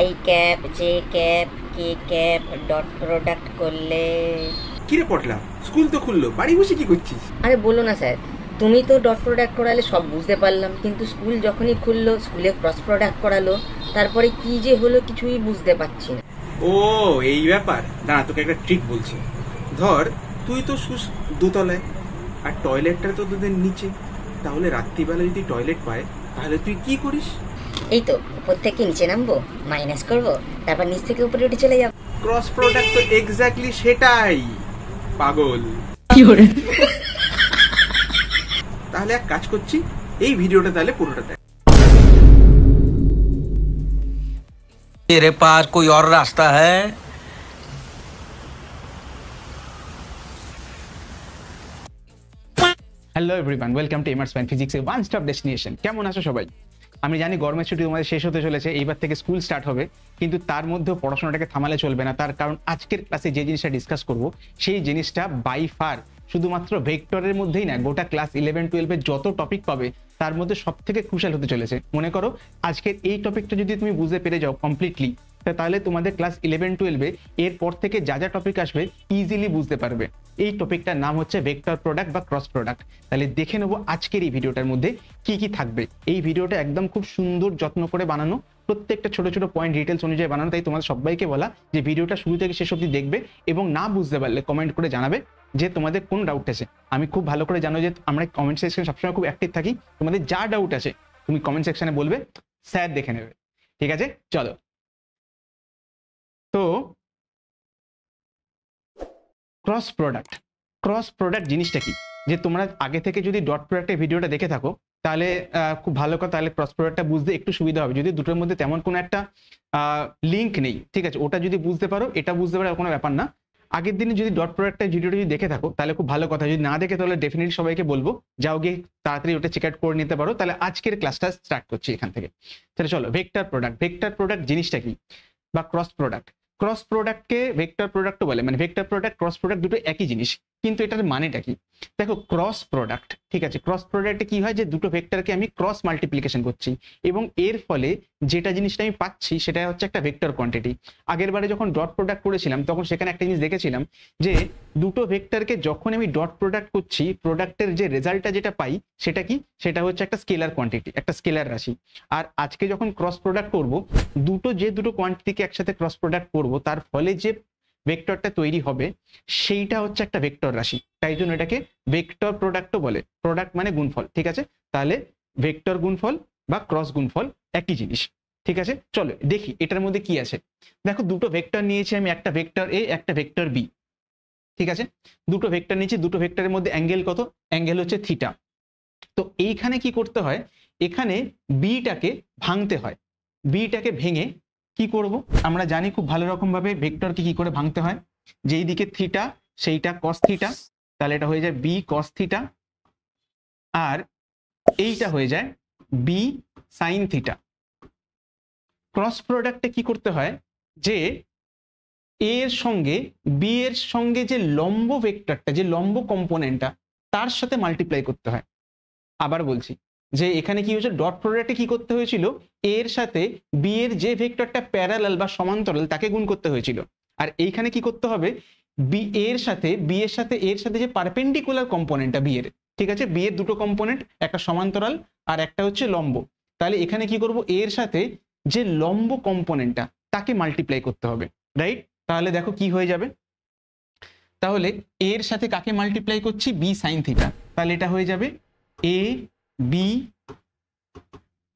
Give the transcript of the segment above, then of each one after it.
I cap J cap K cap dot product করলে। কিরে পটলা, school তো খুললো, বাড়ি বসে কি করছিস? আরে বলো না স্যার, তুমি তো ডট প্রোডাক্ট করালে সব বুঝতে পারলাম, কিন্তু স্কুল যখনই খুললো স্কুলে ক্রস প্রোডাক্ট করালো, তারপরে কি যে হলো কিছুই বুঝতে পারছি না। ও এই ব্যাপার, দাঁড়া তোকে একটা ট্রিক বলছি। ধর তুই তো শুস দোতলায়, আর টয়লেটটা তো তোদের নিচে, তাহলে রাত্রিবেলা যদি টয়লেট পায় তাহলে তুই কি করিস? এই তো উপর থেকে নিচে নামবো, মাইনাস করব, তারপর নিচ থেকে উপরে উঠে চলে যাবো। ক্রস প্রোডাক্ট তো এক্স্যাক্টলি সেটাই, পাগল। তাহলে এক কাজ করছি, এই ভিডিওটা তাহলে পুরোটা দেখ। तेरे पास कोई और रास्ता है? Hello everyone, welcome to Emars man physics one stop destination. কেমন আছো সবাই? আমি জানি গরমের ছুটি তোমাদের শেষ হতে চলেছে, এইবার থেকে স্কুল স্টার্ট হবে, কিন্তু তার মধ্যেও পড়াশোনাটাকে থামালে চলবে না। তার কারণ আজকের ক্লাসে যে জিনিসটা ডিসকাস করব সেই জিনিসটা বাই ফার শুধুমাত্র ভেক্টরের মধ্যেই না, গোটা ক্লাস 11-12 যত টপিক পাবে তার মধ্যে সব থেকে ক্রুশাল হতে চলেছে। মনে করো আজকের এই টপিকটা যদি তুমি বুঝতে পেরে যাও কমপ্লিটলি, তাহলে তোমাদের ক্লাস 11-12 এরপর থেকে যা যা টপিক আসবে ইজিলি বুঝতে পারবে। এই টপিকটার নাম হচ্ছে ভেক্টর প্রোডাক্ট বা ক্রস প্রোডাক্ট। তাহলে দেখে নেবো আজকের এই ভিডিওটার মধ্যে কি কি থাকবে। এই ভিডিওটা একদম খুব সুন্দর যত্ন করে বানানো, প্রত্যেকটা ছোট ছোট পয়েন্ট ডিটেলস অনুযায়ী বানানো। তাই তোমাদের সবাইকে বলা যে ভিডিওটা শুরু থেকে শেষ অবধি দেখবে, এবং না বুঝতে পারলে কমেন্ট করে জানাবে যে তোমাদের কোন ডাউট আছে। আমি খুব ভালো করে জানো যে আমরা কমেন্ট সেকশনে সবসময় খুব অ্যাক্টিভ থাকি। তোমাদের যা ডাউট আছে তুমি কমেন্ট সেকশনে বলবে, স্যার দেখে নেবে। ঠিক আছে, চলো। তো ক্রস প্রোডাক্ট জিনিসটা কি, যে তোমরা আগে থেকে যদি ডট প্রোডাক্টের ভিডিওটা দেখে থাকো তাহলে খুব ভালো কথা, তাহলে ক্রস প্রোডাক্টটা বুঝতে একটু সুবিধা হবে। যদি দুটোর মধ্যে তেমন কোনো একটা লিঙ্ক নেই, ঠিক আছে, ওটা যদি বুঝতে পারো এটা বুঝতে পারো, কোনো ব্যাপার না। আগের দিনে যদি ডট প্রোডাক্টের ভিডিওটা যদি দেখে থাকো তাহলে খুব ভালো কথা, যদি না দেখে তাহলে ডেফিনেটলি সবাইকে বলবো যাও গিয়ে তাড়াতাড়ি ওটা চেক আউট করে নিতে পারো। তাহলে আজকের ক্লাসটা স্টার্ট করছি এখান থেকে। তাহলে চলো, ভেক্টর প্রোডাক্ট জিনিসটা কি, বা ক্রস প্রোডাক্টকে ভেক্টর প্রোডাক্টও বলে। মানে ভেক্টর প্রোডাক্ট ক্রস প্রোডাক্ট দুটো একই জিনিস, কিন্তু এটার মানেটা কি? দেখো ক্রস প্রোডাক্ট, ঠিক আছে, ক্রস প্রোডাক্টে কি হয় যে দুটো ভেক্টরকে আমি ক্রস মাল্টিপ্লিকেশন করছি, এবং এর ফলে যেটা জিনিসটা আমি পাচ্ছি সেটা হচ্ছে একটা ভেক্টর কোয়ান্টিটি। আগের বারে যখন ডট প্রোডাক্ট করেছিলাম তখন সেখানে একটা জিনিস দেখেছিলাম যে দুটো ভেক্টরকে যখন আমি ডট প্রোডাক্ট করছি, প্রোডাক্টের যে রেজাল্টটা যেটা পাই সেটা কি, সেটা হচ্ছে একটা স্কেলার কোয়ান্টিটি, একটা স্কেলার রাশি। আর আজকে যখন ক্রস প্রোডাক্ট করব, দুটো কোয়ান্টিটিকে একসাথে ক্রস প্রোডাক্ট করব, তার ফলে যে ভেক্টরটা তৈরি হবে সেইটা হচ্ছে একটা ভেক্টর রাশি। তাই জন্য এটাকে ভেক্টর প্রোডাক্টও বলে। প্রোডাক্ট মানে গুণফল, ঠিক আছে। তাহলে ভেক্টর গুণফল বা ক্রস গুণফল একই জিনিস, ঠিক আছে। চলো দেখি এটার মধ্যে কি আছে। দেখো দুটো ভেক্টর নিয়েছি আমি, একটা ভেক্টর এ একটা ভেক্টর বি, ঠিক আছে। দুটো ভেক্টর নিয়েছি, দুটো ভেক্টরের মধ্যে অ্যাঙ্গেল কত? অ্যাঙ্গেল হচ্ছে থিটা। তো এইখানে কি করতে হয়, এখানে বিটাকে ভাঙতে হয়। বিটাকে ভেঙে কি করব, আমরা জানি খুব ভালো রকম ভাবে ভেক্টরকে কি করে ভাঙতে হয়। যেই দিকে থিটা সেইটা কস থিটা, তাহলে এটা হয়ে যায় বি কস থিটা, আর এইটা হয়ে যায় বি সাইন থিটা। ক্রস প্রোডাক্টে কি করতে হয় যে এর সঙ্গে বি এর সঙ্গে যে লম্ব ভেক্টরটা, যে লম্ব কম্পোনেন্টটা, তার সাথে মাল্টিপ্লাই করতে হয়। আবার বলছি যে এখানে কি হয়েছে, ডট প্রোডাক্টে কি করতে হয়েছিল, এর সাথে বি এর যে ভেক্টরটা প্যারালাল বা সমান্তরাল তাকে গুণ করতে হয়েছিল। আর এইখানে কি করতে হবে, বি এর সাথে এর সাথে যে পারপেন্ডিকুলার কম্পোনেন্টটা বি এর, ঠিক আছে, বি এর দুটো কম্পোনেন্ট, একটা সমান্তরাল আর একটা হচ্ছে লম্ব। তাহলে এখানে কি করব, এর সাথে যে লম্ব কম্পোনেন্টটা তাকে মাল্টিপ্লাই করতে হবে, রাইট। তাহলে দেখো কি হয়ে যাবে, তাহলে এর সাথে কাকে মাল্টিপ্লাই করছি, বি সাইন থিটা, তাহলে এটা হয়ে যাবে এ বি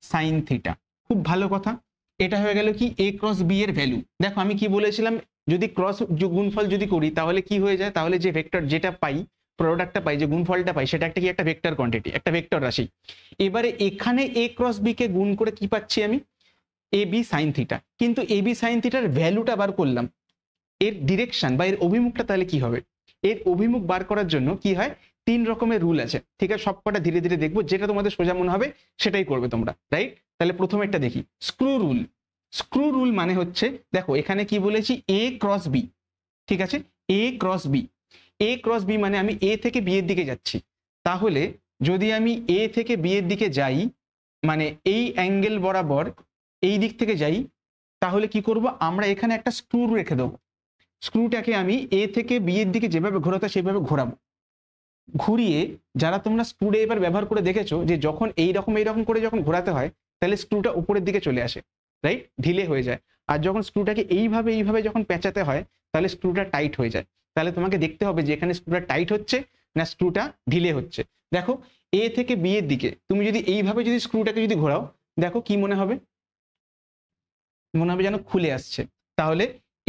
সাইন থিটা। খুব ভালো কথা, এটা হয়ে গেল কি এ ক্রস বি এর ভ্যালু। দেখো আমি কি বলেছিলাম, যদি ক্রস গুণফল যদি করি তাহলে কি হয়ে যায়, তাহলে যে ভেক্টর যেটা পাই, প্রোডাক্টটা পাই, যে গুণফলটা পাই, সেটা একটা কি, একটা ভেক্টর কোয়ান্টিটি, একটা ভেক্টর রাশি। এবারে এখানে এ ক্রস বি কে গুণ করে কি পাচ্ছি আমি, এ বি সাইন থিটা। কিন্তু এ বি সাইন থিটার ভ্যালুটা বার করলাম, এর ডিরেকশন বা এর অভিমুখটা তাহলে কি হবে। এর অভিমুখ বার করার জন্য কি হয়, 3 রকমের রুল আছে, ঠিক আছে। সবকটা ধীরে ধীরে দেখবো, যেটা তোমাদের সোজা মনে হবে সেটাই করবে তোমরা, রাইট। তাহলে প্রথমে একটা দেখি স্ক্রু রুল মানে হচ্ছে, দেখো এখানে কি বলেছি, এ ক্রস বি, ঠিক আছে, এ ক্রস বি মানে আমি এ থেকে বি এর দিকে যাচ্ছি। তাহলে যদি আমি এ থেকে বি এর দিকে যাই, মানে এই অ্যাঙ্গেল বরাবর এই দিক থেকে যাই, তাহলে কি করব, আমরা এখানে একটা স্ক্রু রেখে দেবো। স্ক্রুটাকে আমি এ থেকে বি এর দিকে যেভাবে ঘোরাতে সেভাবে ঘোরাবো। ঘুরিয়ে, যারা তোমরা স্ক্রু ড্রাইভার ব্যবহার করে দেখেছো যে যখন এইরকম করে যখন ঘোরাতে হয় তাহলে স্ক্রুটা উপরের দিকে চলে আসে, রাইট, ঢিলে হয়ে যায়। আর যখন স্ক্রুটাকে এইভাবে যখন পেঁচাতে হয় তাহলে স্ক্রুটা টাইট হয়ে যায়। তাহলে তোমাকে দেখতে হবে যে এখানে স্ক্রুটা টাইট হচ্ছে না স্ক্রুটা ঢিলে হচ্ছে। দেখো এ থেকে বি এর দিকে তুমি যদি এইভাবে যদি স্ক্রুটাকে যদি ঘোরাও, দেখো কি মনে হবে, মনে হবে যেন খুলে আসছে। তাহলে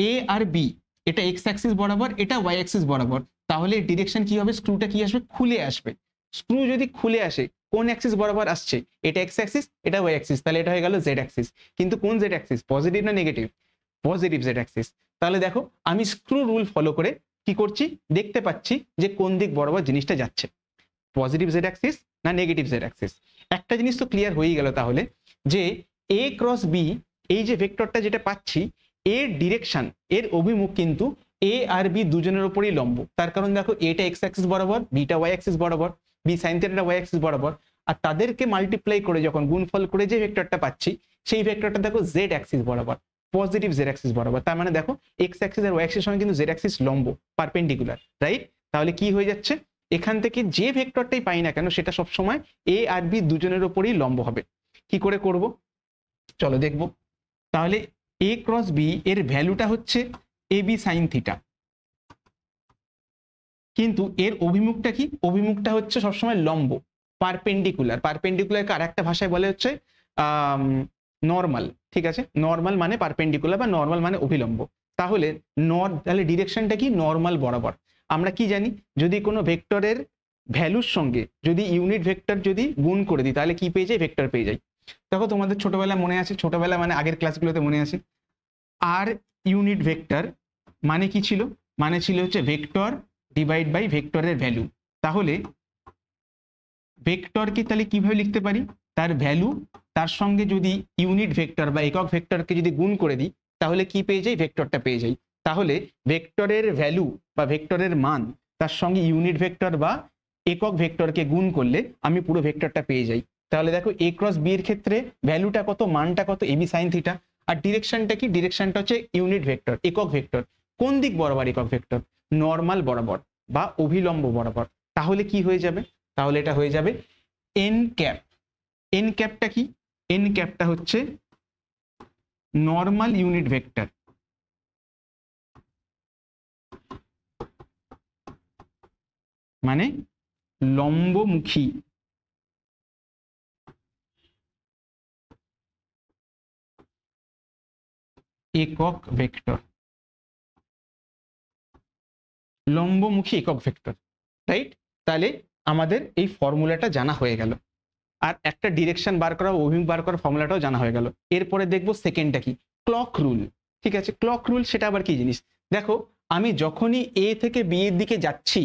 এ আর বি, এটা এক্স অ্যাক্সিস বরাবর, এটা ওয়াই অ্যাক্সিস বরাবর, তাহলে ডিরেকশন কি হবে, স্ক্রুটা কি আসবে, খুলে আসবে। স্ক্রু যদি খুলে আসে কোন অ্যাক্সিস বরাবর আসছে, এটা এক্স অ্যাক্সিস, এটা ওয়াই অ্যাক্সিস, তাহলে এটা হয়ে গেল জেড অ্যাক্সিস। কিন্তু কোন জেড অ্যাক্সিস, পজিটিভ না নেগেটিভ, পজিটিভ জেড অ্যাক্সিস। তাহলে দেখো আমি স্ক্রু রুল ফলো করে কি করছি, দেখতে পাচ্ছি যে কোন দিক বরাবর জিনিসটা যাচ্ছে, পজিটিভ জেড অ্যাক্সিস না নেগেটিভ জেড অ্যাক্সিস। একটা জিনিস তো ক্লিয়ার হয়ে গেল তাহলে, যে এ ক্রস বি, এই যে ভেক্টরটা যেটা পাচ্ছি, এর ডিরেকশন, এর অভিমুখ কিন্তু এ আর বি দুজনের উপরেই লম্ব। তার কারণ দেখো এটা এক্স অ্যাক্সিস বরাবর, বিটা ওয়াই অ্যাক্সিস বরাবর, b sine theta y axis বরাবর। আর তাদেরকে মাল্টিপ্লাই করে যখন গুণফল করে যে ভেক্টরটা পাচ্ছি, সেই ভেক্টরটা দেখো জেড অ্যাক্সিস বরাবর, পজিটিভ জেড অ্যাক্সিস বরাবর। তার মানে দেখো এক্স অ্যাক্সিস আর ওয়াই অ্যাক্সিস সঙ্গে কিন্তু জেড অ্যাক্সিস লম্ব, পারপেন্ডিকুলার, রাইট। তাহলে কি হয়ে যাচ্ছে, এখান থেকে যে ভেক্টরটাই পাই না কেন সেটা সবসময় এ আর বি দুজনের উপরেই লম্ব হবে। কি করে করব, চলো দেখবো। তাহলে এ ক্রস বি এর ভ্যালুটা হচ্ছে এ বি সাইন থিটা, কিন্তু এর অভিমুখটা কি, অভিমুখটা হচ্ছে সবসময় লম্ব, পারপেন্ডিকুলার। পারপেন্ডিকুলারকে আর একটা ভাষায় বলে হচ্ছে নর্মাল, ঠিক আছে। নর্মাল মানে পারপেন্ডিকুলার বা নর্মাল মানে অভিলম্ব। তাহলে তাহলে ডিরেকশনটা কি, নর্মাল বরাবর। আমরা কি জানি, যদি কোনো ভেক্টরের ভ্যালুর সঙ্গে যদি ইউনিট ভেক্টর যদি গুণ করে দিই তাহলে কি পেয়ে যাই, ভেক্টর পেয়ে যাই। দেখো তোমাদের ছোটবেলায় মনে আছে, ছোটবেলা মানে আগের ক্লাসগুলোতে মনে আছে, আর ইউনিট ভেক্টর মানে কি ছিল, মানে ছিল হচ্ছে ভেক্টর ডিভাইড বাই ভেক্টরের ভ্যালু। তাহলে ভেক্টরকে তাহলে কিভাবে লিখতে পারি, তার ভ্যালু, তার সঙ্গে যদি ইউনিট ভেক্টর বা একক ভেক্টরকে যদি গুণ করে দিই তাহলে কি পেয়ে যাই, ভেক্টরটা পেয়ে যাই। তাহলে ভেক্টরের ভ্যালু বা ভেক্টরের মান তার সঙ্গে ইউনিট ভেক্টর বা একক ভেক্টরকে গুণ করলে আমি পুরো ভেক্টরটা পেয়ে যাই। তাহলে দেখো এ ক্রস বি এর ক্ষেত্রে ভ্যালুটা কত, মানটা কত, এবি সাইন থিটা। আর ডিরেকশনটা কি, ডিরেকশনটা হচ্ছে ইউনিট ভেক্টর, একক ভেক্টর। কোন দিক বরাবর একক ভেক্টর, নর্মাল বরাবর বা অভিলম্ব বরাবর। তাহলে কি হয়ে যাবে, তাহলে এটা হয়ে যাবে এন ক্যাপ। এন ক্যাপটা কি, এন ক্যাপটা হচ্ছে নর্মাল ইউনিট ভেক্টর, মানে লম্বমুখী একক ভেক্টর, লম্বমুখী একক ভেক্টর, রাইট। তাহলে আমাদের এই ফর্মুলাটা জানা হয়ে গেল, আর একটা ডিরেকশন বার করা, অভিমুখ বার করার ফর্মুলাটাও জানা হয়ে গেল। এরপরে দেখবো সেকেন্ডটা কি, ক্লক রুল। ঠিক আছে, ক্লক রুল সেটা আবার কি জিনিস, দেখো আমি যখনই এ থেকে বি এর দিকে যাচ্ছি,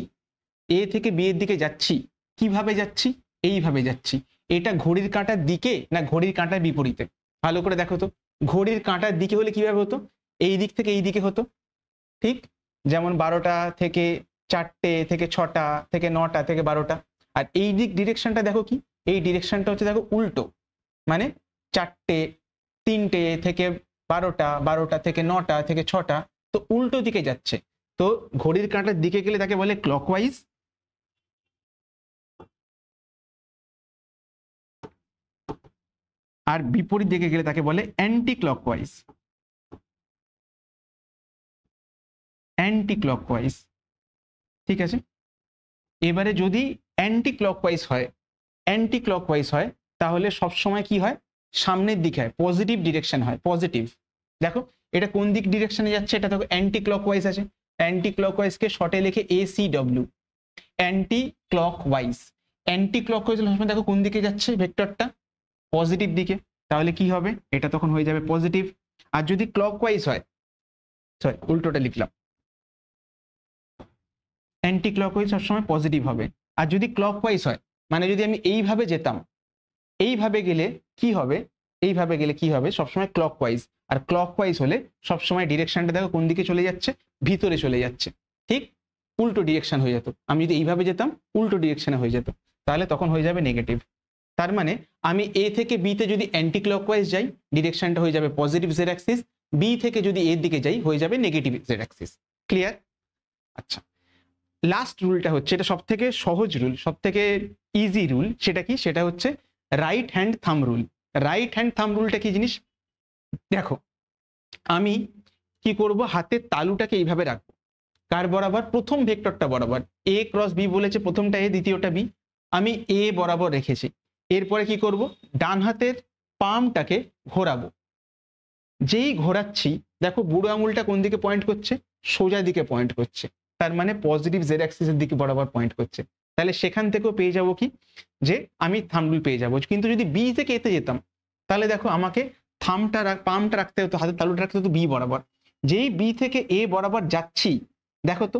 এ থেকে বি এর দিকে যাচ্ছি, কিভাবে যাচ্ছি, এইভাবে যাচ্ছি। এটা ঘড়ির কাঁটার দিকে না ঘড়ির কাঁটার বিপরীতে, ভালো করে দেখো তো। ঘড়ির কাঁটার দিকে হলে কিভাবে হতো, এই দিক থেকে এই দিকে হতো, ঠিক। যেমন 12টা থেকে 4টে থেকে 6টা থেকে 9টা থেকে 12টা। আর এই দিক ডিরেকশনটা দেখো কি, এই ডিরেকশনটা হচ্ছে দেখো উল্টো, মানে 4টে 3টে থেকে 12টা, 12টা থেকে 9টা থেকে 6টা, তো উল্টো দিকে যাচ্ছে। তো ঘড়ির কাঁটার দিকে গেলে তাকে বলে ক্লকওয়াইজ, আর বিপরীত দিকে গেলে তাকে বলে অ্যান্টি ক্লকওয়াইজ, অ্যান্টি ক্লকওয়াইজ। ঠিক আছে, এবারে যদি অ্যান্টি ক্লকওয়াইজ হয়, অ্যান্টি ক্লকওয়াইজ হয় তাহলে সবসময় কি হয়, সামনের দিকে হয়, পজিটিভ ডিরেকশন হয়, পজিটিভ। দেখো এটা কোন দিক ডিরেকশনে যাচ্ছে, এটা দেখো অ্যান্টি ক্লকওয়াইজ আছে। অ্যান্টি ক্লকওয়াইজকে শর্টে লিখে ACW, anti clockwise. Anti clockwise সবসময় দেখো কোন দিকে যাচ্ছে, ভেক্টরটা পজিটিভ দিকে, তাহলে কি হবে, এটা তখন হয়ে যাবে পজিটিভ। আর যদি ক্লকওয়াইজ হয়, সরি উল্টোটা লিখলাম, অ্যান্টি ক্লকওয়াইজ সবসময় পজিটিভ হবে। আর যদি ক্লকওয়াইজ হয়, মানে যদি আমি এইভাবে যেতাম, এইভাবে গেলে কি হবে, এইভাবে গেলে কি হবে, সবসময় ক্লকওয়াইজ। আর ক্লকওয়াইজ হলে সবসময় ডিরেকশনটা দেখো কোন দিকে চলে যাচ্ছে, ভিতরে চলে যাচ্ছে, ঠিক। উল্টো ডিরেকশন হয়ে যেত, আমি যদি এইভাবে যেতাম উল্টো ডিরেকশনে হয়ে যেত, তাহলে তখন হয়ে যাবে নেগেটিভ। তার মানে আমি এ থেকে বি তে যদি অ্যান্টি ক্লকওয়াইজ যাই, ডিরেকশনটা হয়ে যাবে পজিটিভ জেড অ্যাক্সিস, বি থেকে যদি এর দিকে যাই হয়ে যাবে নেগেটিভ জেড অ্যাক্সিস। ক্লিয়ার? আচ্ছা, লাস্ট রুলটা হচ্ছে, এটা সব থেকে সহজ রুল, সব থেকে ইজি রুল। সেটা কি? সেটা হচ্ছে right hand thumb rule. Right hand thumb রুলটা কি জিনিস? দেখো, আমি কি করব, হাতের তালুটাকে এইভাবে রাখবো, কার বরাবর? প্রথম ভেক্টরটা বরাবর। এ ক্রস বি বলেছে, প্রথমটা এ, দ্বিতীয়টা বি, আমি এ বরাবর রেখেছি। এরপরে কি করব, ডান হাতের পামটাকে ঘোরাবো। যেই ঘোরাচ্ছি, দেখো বুড়ো আঙুলটা কোন দিকে পয়েন্ট করছে? সোজা দিকে পয়েন্ট করছে, তার মানে পজিটিভ জেড অ্যাক্সিসের দিকে বরাবর পয়েন্ট করছে। তাহলে সেখান থেকেও পেয়ে যাব কি, যে আমি থাম্ব রুল পেয়ে যাবো। কিন্তু যদি বি থেকে এতে যেতাম, তাহলে দেখো আমাকে পামটা রাখতে হতো, হাতের তালুটা রাখতে হতো বি বরাবর। যেই বি থেকে এ বরাবর যাচ্ছি, দেখো তো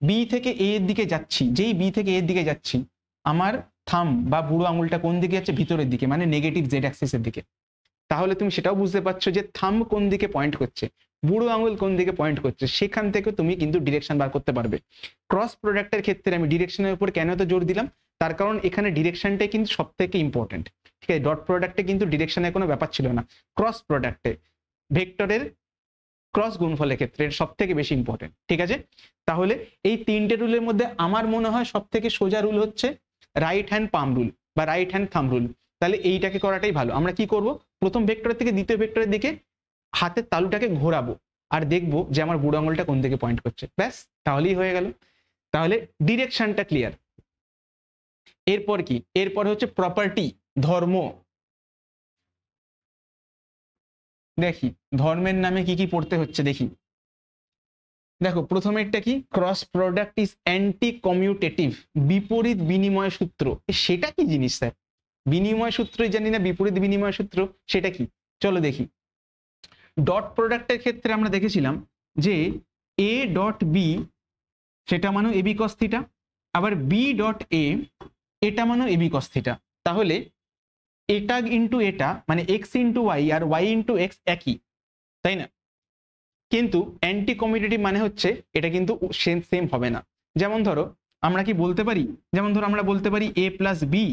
বি থেকে এ এর দিকে যাচ্ছি, যেই বি থেকে এর দিকে যাচ্ছি, আমার থাম্ব বা বুড়ো আঙুলটা কোন দিকে যাচ্ছে? ভিতরের দিকে, মানে নেগেটিভ জেড অ্যাক্সিসের দিকে। তাহলে তুমি সেটাও বুঝতে পারছো যে থাম্ব কোন দিকে পয়েন্ট করছে, বুড়ো আঙুল কোন দিকে পয়েন্ট করছে, সেখান থেকে তুমি কিন্তু ডিরেকশন বার করতে পারবে। ক্রস প্রোডাক্টের ক্ষেত্রে আমি ডিরেকশনের উপর কেন তো জোর দিলাম, তার কারণ এখানে ডিরেকশনটাই কিন্তু সব থেকে ইম্পর্টেন্ট। ঠিক আছে, ডট প্রোডাক্টে কিন্তু ডিরেকশনের কোনো ব্যাপার ছিল না। ক্রস প্রোডাক্টে ভেক্টরের ক্রস গুণফলের ক্ষেত্রে সব থেকে বেশি ইম্পর্টেন্ট। ঠিক আছে, তাহলে এই তিনটে রুলের মধ্যে আমার মনে হয় সব থেকে সোজা রুল হচ্ছে রাইট হ্যান্ড পাম রুল বা রাইট হ্যান্ড থাম্ব রুল। তাহলে এইটাকে করাটাই ভালো। আমরা কি করব, প্রথম ভেক্টরের থেকে দ্বিতীয় ভেক্টরের দিকে হাতের তালুটাকে ঘোরাবো আর দেখবো যে আমার বুড়ো আঙুলটা কোন দিকে পয়েন্ট করছে, ব্যাস তাহলেই হয়ে গেল। তাহলে ডিরেকশনটা ক্লিয়ার। এরপর কি? এরপর হচ্ছে প্রপার্টি, ধর্ম। দেখি ধর্মের নামে কি কি পড়তে হচ্ছে দেখি। দেখো প্রথমেরটা কি? Cross product is anti commutative, বিপরীত বিনিময় সূত্র। সেটা কি জিনিস স্যার? বিনিময় সূত্রই জানি না, বিপরীত বিনিময় সূত্র সেটা কি? চলো দেখি। ডট প্রোডাক্টের ক্ষেত্রে আমরা দেখেছিলাম যে এ ডট বি সেটা মানে এ বি কস থিটা, আবার বি ডট এ এটা মানে এ বি কস থিটা। তাহলে এটা ইন্টু এটা মানে এক্স ইন্টু ওয়াই আর ওয়াই ইন্টু এক্স একই, তাই না? কিন্তু অ্যান্টি কমিউটেটিভ মানে হচ্ছে এটা কিন্তু সেম হবে না। যেমন ধরো আমরা কি বলতে পারি, যেমন ধরো আমরা বলতে পারি A plus B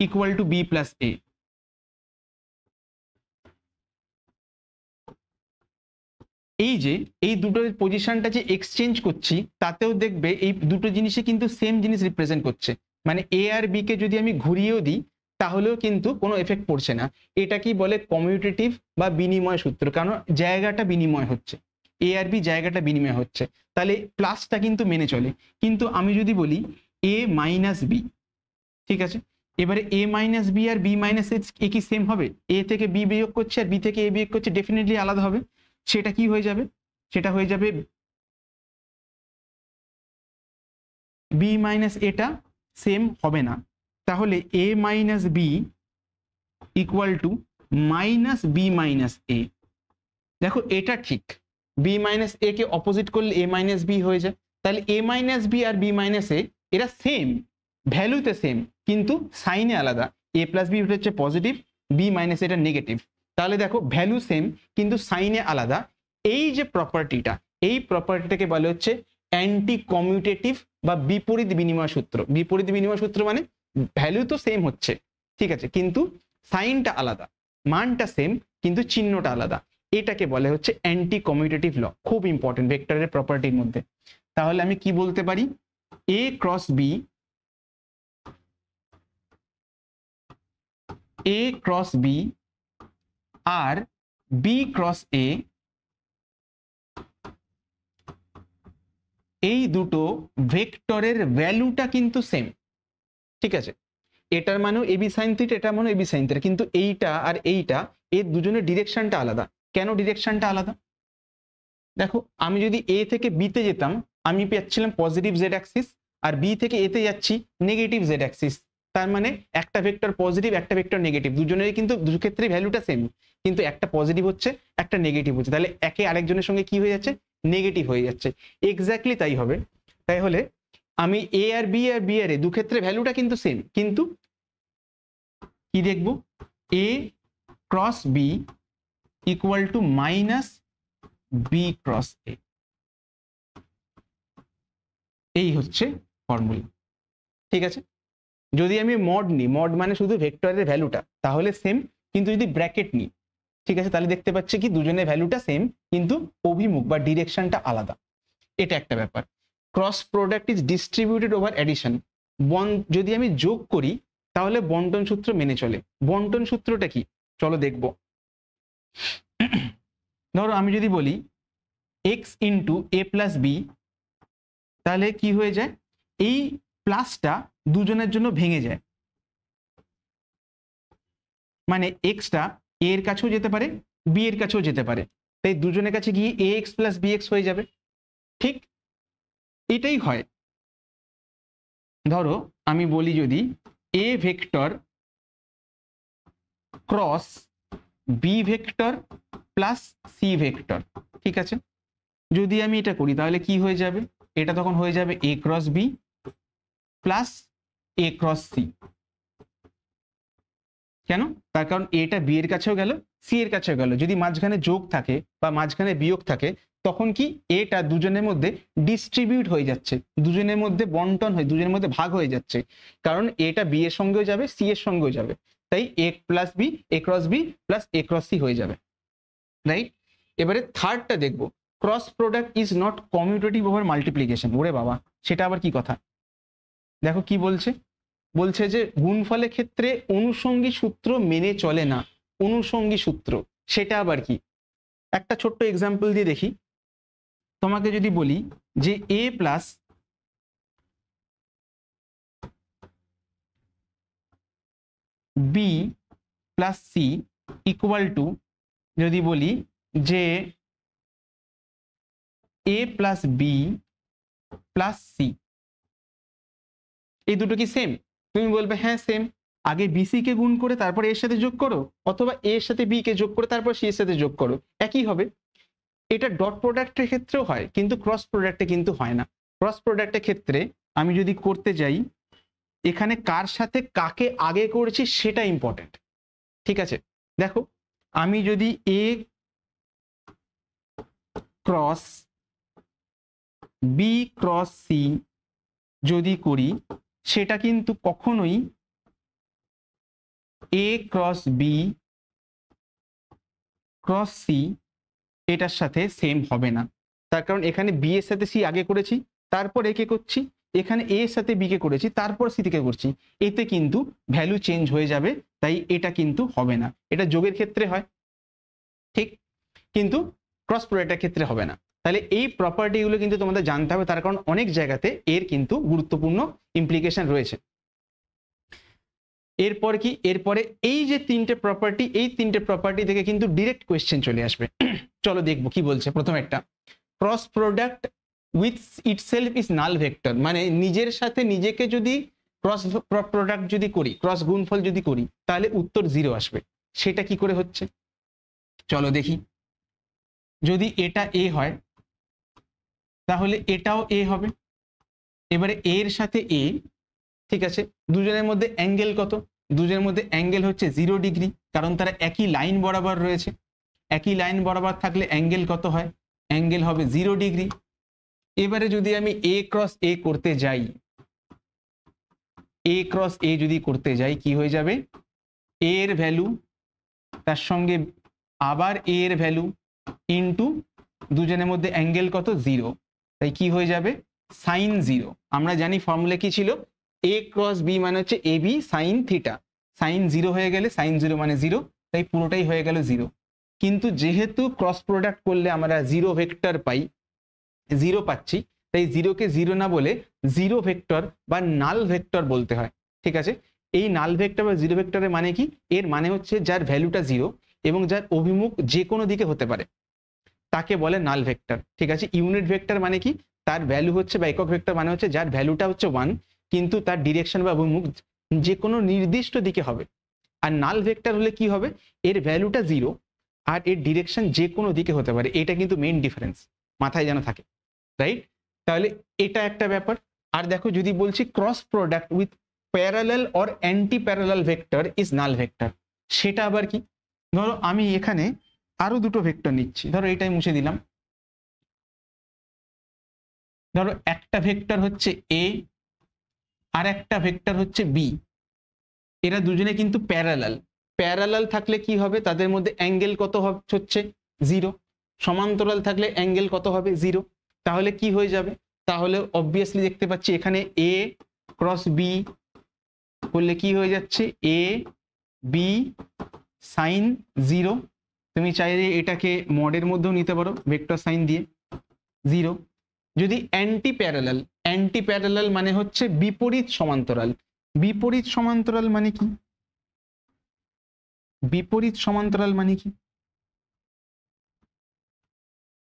equal to B plus A. এই যে এই দুটো পজিশনটা যে এক্সচেঞ্জ করছি, তাতেও দেখবে এই দুটো জিনিসে কিন্তু সেম জিনিস রিপ্রেজেন্ট করছে। মানে এ আর বি কে যদি আমি ঘুরিয়েও দিই তাহলেও কিন্তু কোনো এফেক্ট পড়ছে না। এটা কি বলে? কমিউটেটিভ বা বিনিময় সূত্র, কারণ জায়গাটা বিনিময় হচ্ছে, এ আর বি জায়গাটা বিনিময় হচ্ছে, তাহলে প্লাসটা কিন্তু মেনে চলে। কিন্তু আমি যদি বলি এ মাইনাস বি, ঠিক আছে, এবারে এ মাইনাস বি আর বি মাইনাস এ কি সেম হবে? এ থেকে বি বিয়োগ করছে আর বি থেকে এ বিয়োগ করছে, ডেফিনেটলি আলাদা হবে। সেটা কি হয়ে যাবে? সেটা হয়ে যাবে বি মাইনাস এটা সেম হবে না। তাহলে A minus B equal to minus B minus A. দেখো এটা ঠিক, বি মাইনাস এ কে অপোজিট করলে এ মাইনাস বি হয়ে যায়। তাহলে এ মাইনাস বি আর বি মাইনাস এ এরা সেম, ভ্যালুতে সেম, কিন্তু সাইনে আলাদা। এ প্লাস বি হচ্ছে পজিটিভ, বি মাইনাস এটা নেগেটিভ। তাহলে দেখো ভ্যালু সেম কিন্তু সাইনে আলাদা। এই যে প্রপার্টিটা, এই প্রপার্টিটাকে বলা হচ্ছে অ্যান্টি কমিউটেটিভ বা বিপরীত বিনিময় সূত্র। বিপরীত বিনিময় সূত্র মানে ভ্যালু তো সেম হচ্ছে, ঠিক আছে, কিন্তু সাইনটা আলাদা, মানটা সেম কিন্তু চিহ্নটা আলাদা। এটাকে বলে হচ্ছে অ্যান্টি কমিউটেটিভ ল, খুব ইম্পর্টেন্ট ভেক্টরের প্রপার্টির মধ্যে। তাহলে আমি কি বলতে পারি? এ ক্রস বি, এ ক্রস বি আর বি ক্রস এ, এই দুটো ভেক্টরের ভ্যালুটা কিন্তু সেম, ঠিক আছে। এটার মানেও এবি সাইন থিটা, এটার মানেও এবি সাইন থিটা, কিন্তু এইটা আর এইটা এর দুজনের ডিরেকশনটা আলাদা। কেন ডিরেকশনটা আলাদা? দেখো আমি যদি এ থেকে বিতে যেতাম আমি পেয়েছিলাম পজিটিভ জেড অ্যাক্সিস, আর বি থেকে এতে যাচ্ছি নেগেটিভ জেড অ্যাক্সিস। তার মানে একটা ভেক্টর পজিটিভ একটা ভেক্টর নেগেটিভ, দুজনেরই কিন্তু দু ক্ষেত্রে ভ্যালুটা সেম, কিন্তু একটা পজিটিভ হচ্ছে একটা নেগেটিভ হচ্ছে, তাহলে একে আরেকজনের সঙ্গে কি হয়ে যাচ্ছে? নেগেটিভ হয়ে যাচ্ছে। এক্স্যাক্টলি তাই হবে। তাই হলে আমি এ আর বি আর এ দু ক্ষেত্রে ভ্যালুটা কিন্তু সেম, কিন্তু কি দেখব? A cross B equal to minus B cross A, এই হচ্ছে ফর্মুলা, ঠিক আছে। যদি আমি মড নিই, মড মানে শুধু ভেক্টরের ভ্যালুটা, তাহলে সেম, কিন্তু যদি ব্র্যাকেট নিই, ঠিক আছে, তাহলে দেখতে পাচ্ছি কি দুজনের ভ্যালুটা সেম কিন্তু অভিমুখ বা ডিরেকশনটা আলাদা। এটা একটা ব্যাপার। Cross product is distributed over addition. যদি আমি যোগ করি তাহলে বন্টন সূত্র মেনে চলে। বন্টন সূত্রটা কি চলো দেখব। ধরো আমি যদি বলি x into a plus b, তাহলে কি হয়ে যায়, এই প্লাসটা দুজনের জন্য ভেঙে যায়, মানে এক্সটা a এর কাছেও যেতে পারে b এর কাছেও যেতে পারে, তাই দুজনের কাছে গিয়ে ax প্লাস bx হয়ে যাবে। ঠিক এটাই হয়। ধরো আমি বলি যদি a vector cross b vector plus c vector, ঠিক আছে, যদি আমি এটা করি তাহলে কি হয়ে যাবে, এটা তখন হয়ে যাবে a cross b plus a cross c। কেন? তার কারণ এটা বি এর কাছেও গেল সি এর কাছেও গেল। যদি মাঝখানে যোগ থাকে বা মাঝখানে বিয়োগ থাকে তখন কি এটা দুজনের মধ্যে ডিস্ট্রিবিউট হয়ে যাচ্ছে, দুজনের মধ্যে বন্টন হয়ে, দুজনের মধ্যে ভাগ হয়ে যাচ্ছে, কারণ এটা বি এর সঙ্গেও যাবে সি এর সঙ্গেও যাবে, তাই এ plus B A cross B plus A cross C হয়ে যাবে, রাইট। এবারে থার্ডটা দেখবো, cross product is not commutative over multiplication. ওরে বাবা, সেটা আবার কি কথা? দেখো কি বলছে, বলছে যে গুণফলের ক্ষেত্রে অনুষঙ্গী সূত্র মেনে চলে না। অনুষঙ্গী সূত্র সেটা আবার কি? একটা ছোট্ট এক্সাম্পল দিয়ে দেখি। তোমাকে যদি বলি যে a plus b plus c equal to, যদি বলি যে a plus b plus c, এই দুটো কি সেম? তুমি বলবে হ্যাঁ সেম। আগে বিসি কে গুণ করে তারপর এর সাথে যোগ করো, অথবা এর সাথে বি কে যোগ করে তারপর সি এর সাথে যোগ করো, একই হবে। এটা ডট প্রোডাক্টের ক্ষেত্রেও হয় কিন্তু ক্রস প্রোডাক্টে কিন্তু হয় না। ক্রস প্রোডাক্টের ক্ষেত্রে আমি যদি করতে যাই, এখানে কার সাথে কাকে আগে করেছি সেটা ইম্পর্টেন্ট, ঠিক আছে। দেখো আমি যদি এ ক্রস বি ক্রস সি যদি করি, সেটা কিন্তু কখনোই এ ক্রস বি ক্রস সি এটার সাথে সেম হবে না। তার কারণ এখানে বি এর সাথে সি আগে করেছি তারপর এ কে করছি, এখানে এ এর সাথে বি কে করেছি তারপর সি কে করছি, এতে কিন্তু ভ্যালু চেঞ্জ হয়ে যাবে, তাই এটা কিন্তু হবে না। এটা যোগের ক্ষেত্রে হয় ঠিক, কিন্তু ক্রস প্রোডাক্টের ক্ষেত্রে হবে না। তাহলে এই প্রপার্টিগুলো কিন্তু তোমাদের জানতে হবে, তার কারণ অনেক জায়গাতে এর কিন্তু গুরুত্বপূর্ণ ইমপ্লিকেশন রয়েছে। এরপর কি, এরপরে এই যে তিনটে প্রপার্টি, এই তিনটে প্রপার্টি থেকে কিন্তু ডিরেক্ট কোয়েশ্চেন চলে আসবে। চলো দেখবো কি বলছে। প্রথম একটা, cross product with itself is null vector, মানে নিজের সাথে নিজেকে যদি ক্রস প্রোডাক্ট যদি করি, ক্রস গুণফল যদি করি, তাহলে উত্তর 0 আসবে। সেটা কি করে হচ্ছে চলো দেখি। যদি এটা এ হয় তাহলে এটাও এ হবে। এবারে এর সাথে এ, ঠিক আছে, দুজনের মধ্যে অ্যাঙ্গেল কত? দুজনের মধ্যে অ্যাঙ্গেল হচ্ছে 0 ডিগ্রি, কারণ তারা একই লাইন বরাবর রয়েছে। একই লাইন বরাবর থাকলে অ্যাঙ্গেল কত হয়? অ্যাঙ্গেল হবে 0 ডিগ্রি। এবারে যদি আমি এ ক্রস এ করতে যাই, এ ক্রস এ যদি করতে যাই কি হয়ে যাবে? এ এর ভ্যালু তার সঙ্গে আবার এ এর ভ্যালু ইন্টু দুজনের মধ্যে অ্যাঙ্গেল কত? 0, তাই কি হয়ে যাবে? সাইন 0। আমরা জানি ফর্মুলা কি ছিল, এ ক্রস বি মানে হচ্ছে A B sine theta. Sign 0 হয়ে গেলে সাইন 0 মানে 0, তাই পুরোটাই হয়ে গেল 0। কিন্তু যেহেতু ক্রস প্রোডাক্ট করলে আমরা 0 ভেক্টর পাই, 0 পাচ্ছি, তাই 0 কে 0 না বলে 0 ভেক্টর বা নাল ভেক্টর বলতে হয়, ঠিক আছে। এই নাল ভেক্টর বা 0 ভেক্টরের মানে কি? এর মানে হচ্ছে যার ভ্যালুটা 0 এবং যার অভিমুখ যে কোনো দিকে হতে পারে তাকে বলে নাল ভেক্টর, ঠিক আছে। ইউনিট ভেক্টর মানে কি? তার ভ্যালু হচ্ছে, বা একক ভেক্টর মানে হচ্ছে যার ভ্যালুটা হচ্ছে 1 কিন্তু তার ডিরেকশন বা অভিমুখ যে কোনো নির্দিষ্ট দিকে হবে। আর নাল ভেক্টর হলে কি হবে? এর ভ্যালুটা 0 আর এর ডিরেকশন যে কোনো দিকে হতে পারে। এটা কিন্তু মেইন ডিফারেন্স, মাথায় যেন থাকে, রাইট। তাহলে এটা একটা ব্যাপার। আর দেখো যদি বলছি cross product with parallel or anti parallel vector is null vector, সেটা আবার কি? ধরো আমি এখানে আরো দুটো ভেক্টর নিচ্ছি, ধরো এটাই মুছে দিলাম। ধরো একটা ভেক্টর হচ্ছে এ আর একটা ভেক্টর হচ্ছে বি, এরা দুজনে কিন্তু প্যারালাল। প্যারালাল থাকলে কি হবে, তাদের মধ্যে অ্যাঙ্গেল কত হচ্ছে 0, সমান্তরাল থাকলে অ্যাঙ্গেল কত হবে 0। তাহলে কি হয়ে যাবে, তাহলে অবভিয়াসলি দেখতে পাচ্ছি এখানে এ ক্রস বি করলে কি হয়ে যাচ্ছে এ বি সাইন 0। তুমি চাইলে এটাকে মডের মধ্যেও নিতে পারো ভেক্টর সাইন দিয়ে 0। যদি অ্যান্টি প্যারালাল মানে হচ্ছে বিপরীত সমান্তরাল। বিপরীত সমান্তরাল মানে কি, বিপরীত সমান্তরাল মানে কি,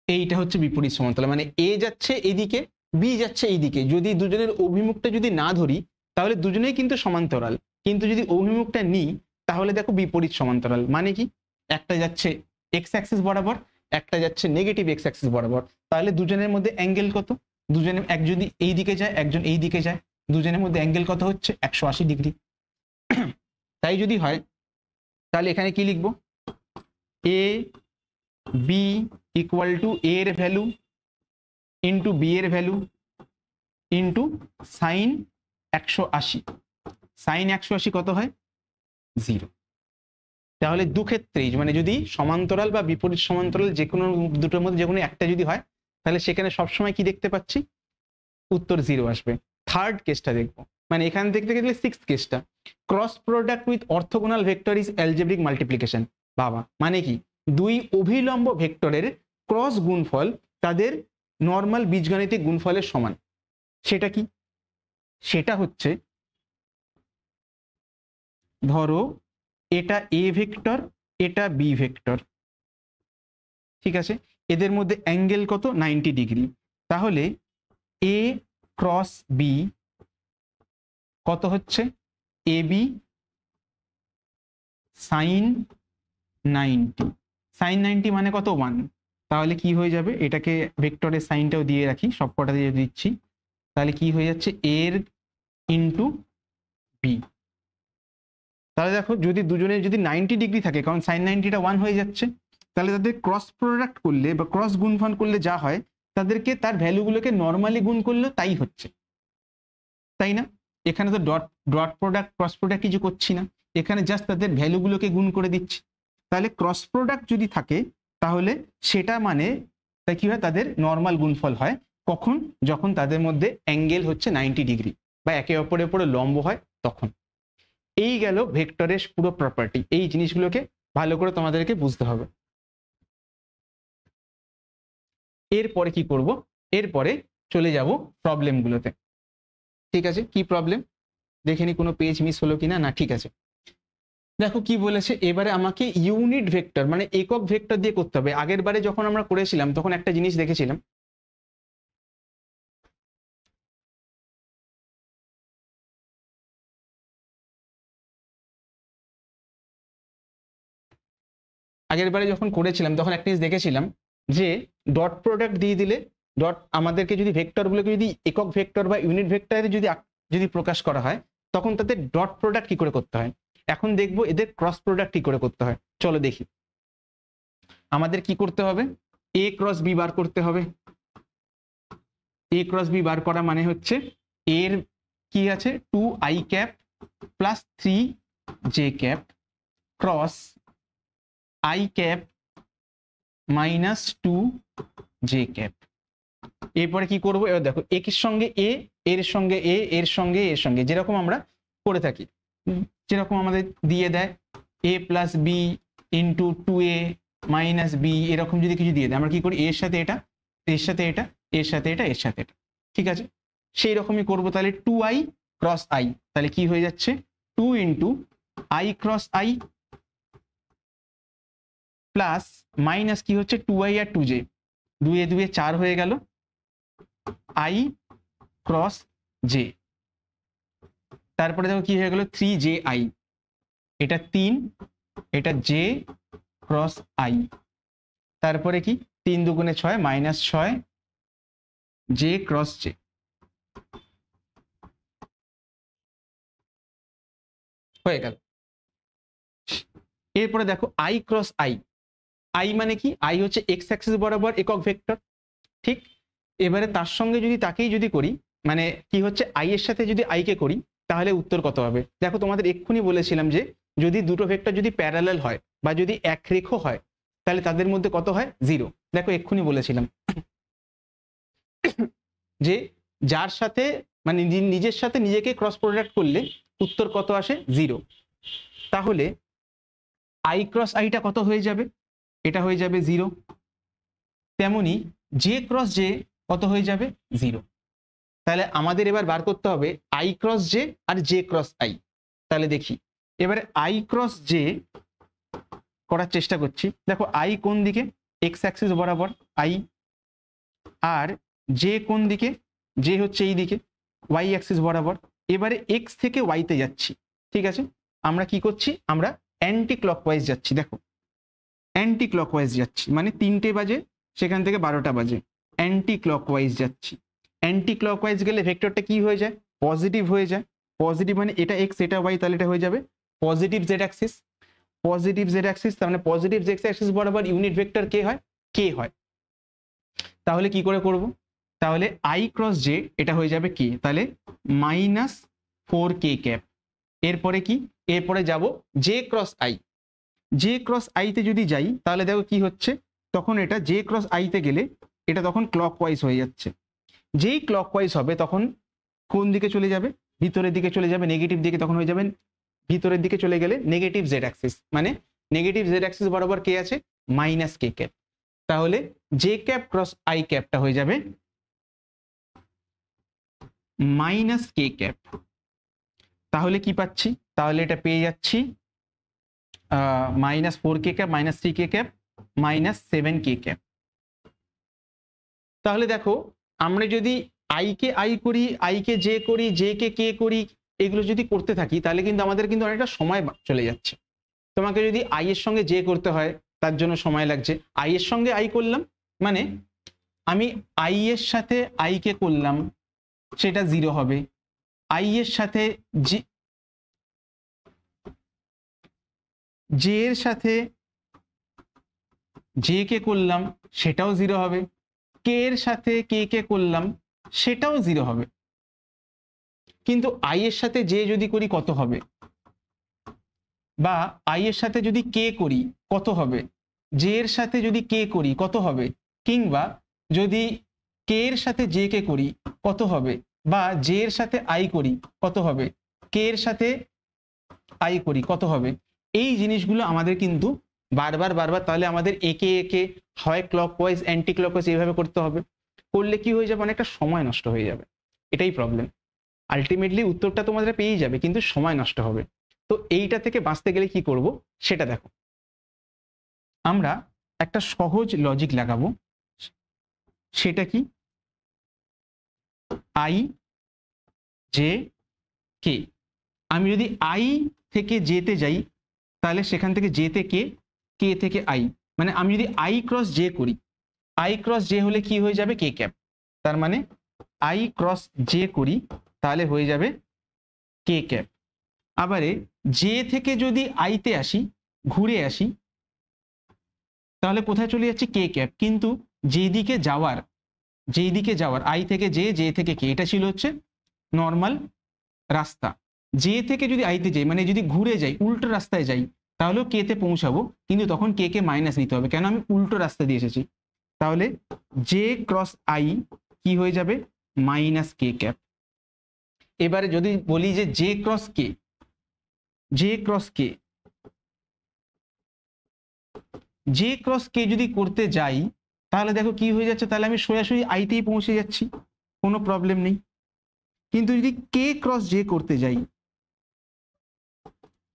এইটা হচ্ছে বিপরীত সমান্তরাল, মানে এ যাচ্ছে এইদিকে বি যাচ্ছে এইদিকে। যদি দুজনের অভিমুখটা যদি না ধরি তাহলে দুজনেই কিন্তু সমান্তরাল, কিন্তু যদি অভিমুখটা নিই তাহলে দেখো বিপরীত সমান্তরাল। মানে কি, একটা যাচ্ছে এক্স অ্যাক্সিস বরাবর, একটা যাচ্ছে নেগেটিভ এক্স অ্যাক্সিস বরাবর, তাহলে দুজনের মধ্যে অ্যাঙ্গেল কত, দুজনে এক যদি এই দিকে যায় একজন এই দিকে যায়, দুজনের মধ্যে অ্যাঙ্গেল কত হচ্ছে 180 ডিগ্রি। তাই যদি হয় তাহলে এখানে কি লিখবো, এ বি ইকুয়াল টু এ এর ভ্যালু ইন্টু বি এর ভ্যালু ইন্টু সাইন 180। সাইন 180 কত হয় 0। তাহলে দুক্ষেত্রেই মানে যদি সমান্তরাল বা বিপরীত সমান্তরাল যে কোনো দুটোর মধ্যে যে কোনো একটা যদি হয় তাহলে সেখানে সবসময় কি দেখতে পাচ্ছি, উত্তর 0 আসবে। থার্ড কেসটা দেখবো, মানে এখান থেকে দেখলে সিক্সথ কেসটা, cross product with orthogonal vector is algebraic multiplication. বাবা, মানে কি, দুই অভিলম্ব ভেক্টরের ক্রস গুণফল তাদের নর্মাল বীজগণিতিক গুণফলের সমান। সেটা কি, সেটা হচ্ছে ধরো এটা এ ভেক্টর এটা বি ভেক্টর, ঠিক আছে, এদের মধ্যে অ্যাঙ্গেল কত 90 ডিগ্রি। তাহলে এ ক্রস বি কত হচ্ছে এ বি সাইন 90। সাইন 90 মানে কত 1। তাহলে কি হয়ে যাবে, এটাকে ভেক্টরের সাইনটাও দিয়ে রাখি, সবকটা দিয়ে দিচ্ছি, তাহলে কি হয়ে যাচ্ছে এর ইন্টু বি। তাহলে দেখো যদি দুজনের যদি 90 ডিগ্রি থাকে, কারণ সাইন 90টা 1 হয়ে যাচ্ছে, তাহলে তাদের ক্রস প্রোডাক্ট করলে বা ক্রস গুণফল করলে যা হয় তাদেরকে তার ভ্যালুগুলোকে নর্মালি গুণ করলেও তাই হচ্ছে, তাই না। এখানে তো ডট প্রোডাক্ট ক্রস প্রোডাক্ট কিছু করছি না, এখানে জাস্ট তাদের ভ্যালুগুলোকে গুণ করে দিচ্ছি। তাহলে ক্রস প্রোডাক্ট যদি থাকে তাহলে সেটা মানে তা কি হয়, তাদের নর্মাল গুণফল হয় কখন, যখন তাদের মধ্যে অ্যাঙ্গেল হচ্ছে 90 ডিগ্রি বা একে অপরের উপরে লম্ব হয় তখন। এই গেল ভেক্টরের পুরো প্রপার্টি। এই জিনিসগুলোকে ভালো করে তোমাদেরকে বুঝতে হবে। এরপরে কি করব, এরপরে চলে যাব প্রবলেমগুলোতে। ঠিক আছে, কি প্রবলেম দেখে নি, কোনো পেজ মিস হলো কিনা, না ঠিক আছে। দেখো কি বলেছে, এবারে আমাকে ইউনিট ভেক্টর মানে একক ভেক্টর দিয়ে করতে হবে। আগের বারে যখন আমরা করেছিলাম তখন একটা জিনিস দেখেছিলাম, আগের বারে যখন করেছিলাম তখন একটা জিনিস দেখেছিলাম যে ডট প্রোডাক্ট দিয়ে দিলে ডট আমাদেরকে যদি ভেক্টরগুলোকে যদি একক ভেক্টর বা ইউনিট ভেক্টরে যদি প্রকাশ করা হয় তখন তাদের ডট প্রোডাক্ট কি করে করতে হয়। এখন দেখবো এদের ক্রস প্রোডাক্ট কি করে করতে হয়। চলো দেখি। আমাদের কি করতে হবে, এ ক্রস বি বার করতে হবে। এ ক্রস বি বার করা মানে হচ্ছে এর কি আছে 2i cap plus 3j cap cross i cap minus 2j cap. এরপরে কি করবো, এবার দেখো এর সঙ্গে এ, এর সঙ্গে এ, এর সঙ্গে এর সঙ্গে, যেরকম আমরা করে থাকি, যেরকম আমাদের দিয়ে দেয় a plus b into 2a minus b, এরকম যদি কিছু দিয়ে দেয় আমরা কি করি, এর সাথে এটা, এর সাথে এটা, এর সাথে এটা, এর সাথে এটা, ঠিক আছে, সেই রকমই করবো। তাহলে 2i ক্রস i, তাহলে কি হয়ে যাচ্ছে 2 into i cross i plus minus কি হচ্ছে 2i আর 2j, 2 এ 2 এ 4 হয়ে গেল, i ক্রস j, তারপরে দেখো কি হয়ে গেল 3ji, এটা 3, এটা j ক্রস i, তারপরে কি 3 দুগুণে 6 মাইনাস 6 j ক্রস j, হয়ে গেল। এরপরে দেখো i ক্রস i, i মানে কি, i হচ্ছে x অ্যাক্সিস বরাবর একক ভেক্টর, ঠিক। এবারে তার সঙ্গে যদি তাকেই যদি করি, মানে কি হচ্ছে i এর সাথে যদি i কে করি তাহলে উত্তর কত হবে। দেখো তোমাদের এক্ষুনি বলেছিলাম যে যদি দুটো ভেক্টর যদি প্যারালাল হয় বা যদি একরেখ হয় তাহলে তাদের মধ্যে কত হয়? 0। দেখো এক্ষুনি বলেছিলাম যে যার সাথে মানে নিজের সাথে নিজেকে ক্রস প্রোডাক্ট করলে উত্তর কত আসে? 0। তাহলে আই ক্রস আইটা কত হয়ে যাবে? এটা হয়ে যাবে 0। তেমনি জে ক্রস জে কত হয়ে যাবে? 0। তাহলে আমাদের এবার বার করতে হবে আই ক্রস জে আর জে ক্রস আই। তাহলে দেখি এবারে আই ক্রস জে করার চেষ্টা করছি। দেখো আই কোন দিকে? এক্স অ্যাক্সিস বরাবর আই, আর জে কোন দিকে? জে হচ্ছে এই দিকে ওয়াই অ্যাক্সিস বরাবর। এবারে এক্স থেকে ওয়াইতে যাচ্ছি, ঠিক আছে? আমরা কি করছি? আমরা অ্যান্টি ক্লকওয়াইজ যাচ্ছি। দেখো অ্যান্টি ক্লকওয়াইজ যাচ্ছি, মানে 3টে বাজে সেখান থেকে 12টা বাজে, অ্যান্টি ক্লকওয়াইজ যাচ্ছি। অ্যান্টি ক্লকওয়াইজ গেলে ভেক্টরটা কি হয়ে যায়? পজিটিভ হয়ে যায়। পজিটিভ মানে এটা এক্স এটা ওয়াই, তাহলে এটা হয়ে যাবে positive Z Axis. Positive Z Axis তার মানে পজিটিভ জেড অ্যাক্সিস বরাবর ইউনিট ভেক্টর কে হয়? কে হয়। তাহলে কি করে করব? তাহলে আই ক্রস জে এটা হয়ে যাবে কে, তাহলে -4k ক্যাপ। এরপরে কি? এরপরে যাব J cross I. J cross আইতে যদি যাই তাহলে দেখো কি হচ্ছে, তখন এটা জে ক্রস আইতে গেলে এটা তখন ক্লকওয়াইজ হয়ে যাচ্ছে। যেই ক্লকওয়াইজ হবে তখন কোন দিকে চলে যাবে? ভিতরের দিকে চলে যাবে, নেগেটিভ দিকে তখন হয়ে যাবে। ভিতরের দিকে চলে গেলে নেগেটিভ জেড অ্যাক্সিস, মানে নেগেটিভ জেড অ্যাক্সিস বরাবর কে আছে? -k cap. তাহলে জে ক্যাপ ক্রস আই ক্যাপটা হয়ে যাবে -k ক্যাপ। তাহলে কি পাচ্ছি? তাহলে এটা পেয়ে যাচ্ছি -4k cap, -3k cap, -7k cap. তাহলে দেখো আমরা যদি আই কে আই করি, আই কে জে করি, জে কে কে করি, এগুলো যদি করতে থাকি তাহলে কিন্তু আমাদের কিন্তু অনেকটা সময় চলে যাচ্ছে। তোমাকে যদি আই এর সঙ্গে জে করতে হয় তার জন্য সময় লাগছে। আই এর সঙ্গে আই করলাম মানে আমি আই এর সাথে আই কে করলাম, সেটা 0 হবে। আই এর সাথে জে এর সাথে জে কে করলাম, সেটাও 0 হবে। কে এর সাথে কে কে করলাম, সেটাও 0 হবে। কিন্তু আই এর সাথে জে যদি করি কত হবে? বা আই এর সাথে যদি কে করি কত হবে? জে এর সাথে যদি কে করি কত হবে? কিংবা যদি কে এর সাথে জে কে করি কত হবে? বা জে এর সাথে আই করি কত হবে? কে এর সাথে আই করি কত হবে? এই জিনিসগুলো আমাদের কিন্তু বারবার বারবার, তাহলে আমাদের একে একে হয় ক্লকওয়াইজ অ্যান্টি ক্লকওয়াইজ এইভাবে করতে হবে। করলে কি হয়ে যাবে? অনেকটা সময় নষ্ট হয়ে যাবে। এটাই প্রবলেম। আলটিমেটলি উত্তরটা তোমাদের পেয়েই যাবে কিন্তু সময় নষ্ট হবে। তো এইটা থেকে বাঁচতে গেলে কি করব সেটা দেখো। আমরা একটা সহজ লজিক লাগাবো। সেটা কি? I J K. আমি যদি আই থেকে জেতে যাই তাহলে সেখান থেকে জেতে কে, কে থেকে আই, মানে আমি যদি আই ক্রস জে করি, আই ক্রস জে হলে কি হয়ে যাবে? কে ক্যাপ। তার মানে আই ক্রস জে করি তাহলে হয়ে যাবে কে ক্যাপ। আবারে জে থেকে যদি আইতে আসি, ঘুরে আসি, তাহলে কোথায় চলে যাচ্ছি? কে ক্যাপ। কিন্তু যেদিকে যাওয়ার আই থেকে জে, জে থেকে কে, এটা ছিল হচ্ছে নর্মাল রাস্তা। জে থেকে যদি আইতে যাই মানে যদি ঘুরে যাই, উল্টো রাস্তায় যাই, তাহলেও কে তে পৌঁছাবো, কিন্তু তখন কে কে মাইনাস নিতে হবে, কেন আমি উল্টো রাস্তা দিয়ে এসেছি। তাহলে জে ক্রস আই কি হয়ে যাবে? -k cap. এবারে যদি বলি যে জে ক্রস কে, জে ক্রস কে, জে ক্রস কে যদি করতে যাই তাহলে দেখো কি হয়ে যাচ্ছে, তাহলে আমি সোজাসুজি আইতেই পৌঁছে যাচ্ছি, কোনো প্রবলেম নেই। কিন্তু যদি কে ক্রস জে করতে যাই,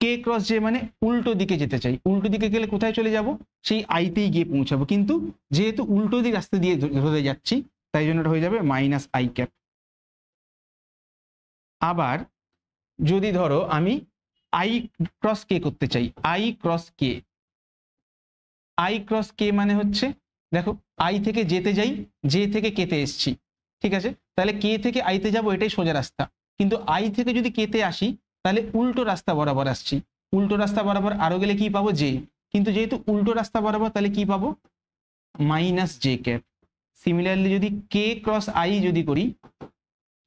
কে ক্রস জে মানে উল্টো দিকে যেতে চাই, উল্টো দিকে গেলে কোথায় চলে যাব? সেই আইতেই গিয়ে পৌঁছাবো। কিন্তু যেহেতু উল্টো দিক রাস্তা দিয়ে ধরে যাচ্ছি তাই জন্য এটা হয়ে যাবে -i ক্যাপ। আবার যদি ধরো আমি আই ক্রস কে করতে চাই, I cross K, I cross কে মানে হচ্ছে দেখো আই থেকে যেতে যাই, জে থেকে কেতে এসছি, ঠিক আছে? তাহলে কে থেকে আইতে যাব, এটাই সোজা রাস্তা। কিন্তু আই থেকে যদি কেতে আসি তাহলে উল্টো রাস্তা বরাবর আসছি, উল্টো রাস্তা বরাবর আরো গেলে কি পাবো? জে। কিন্তু যেহেতু উল্টো রাস্তা বরাবর তাহলে কি পাবো? -j cap. সিমিলারলি যদি কে ক্রস আই যদি করি,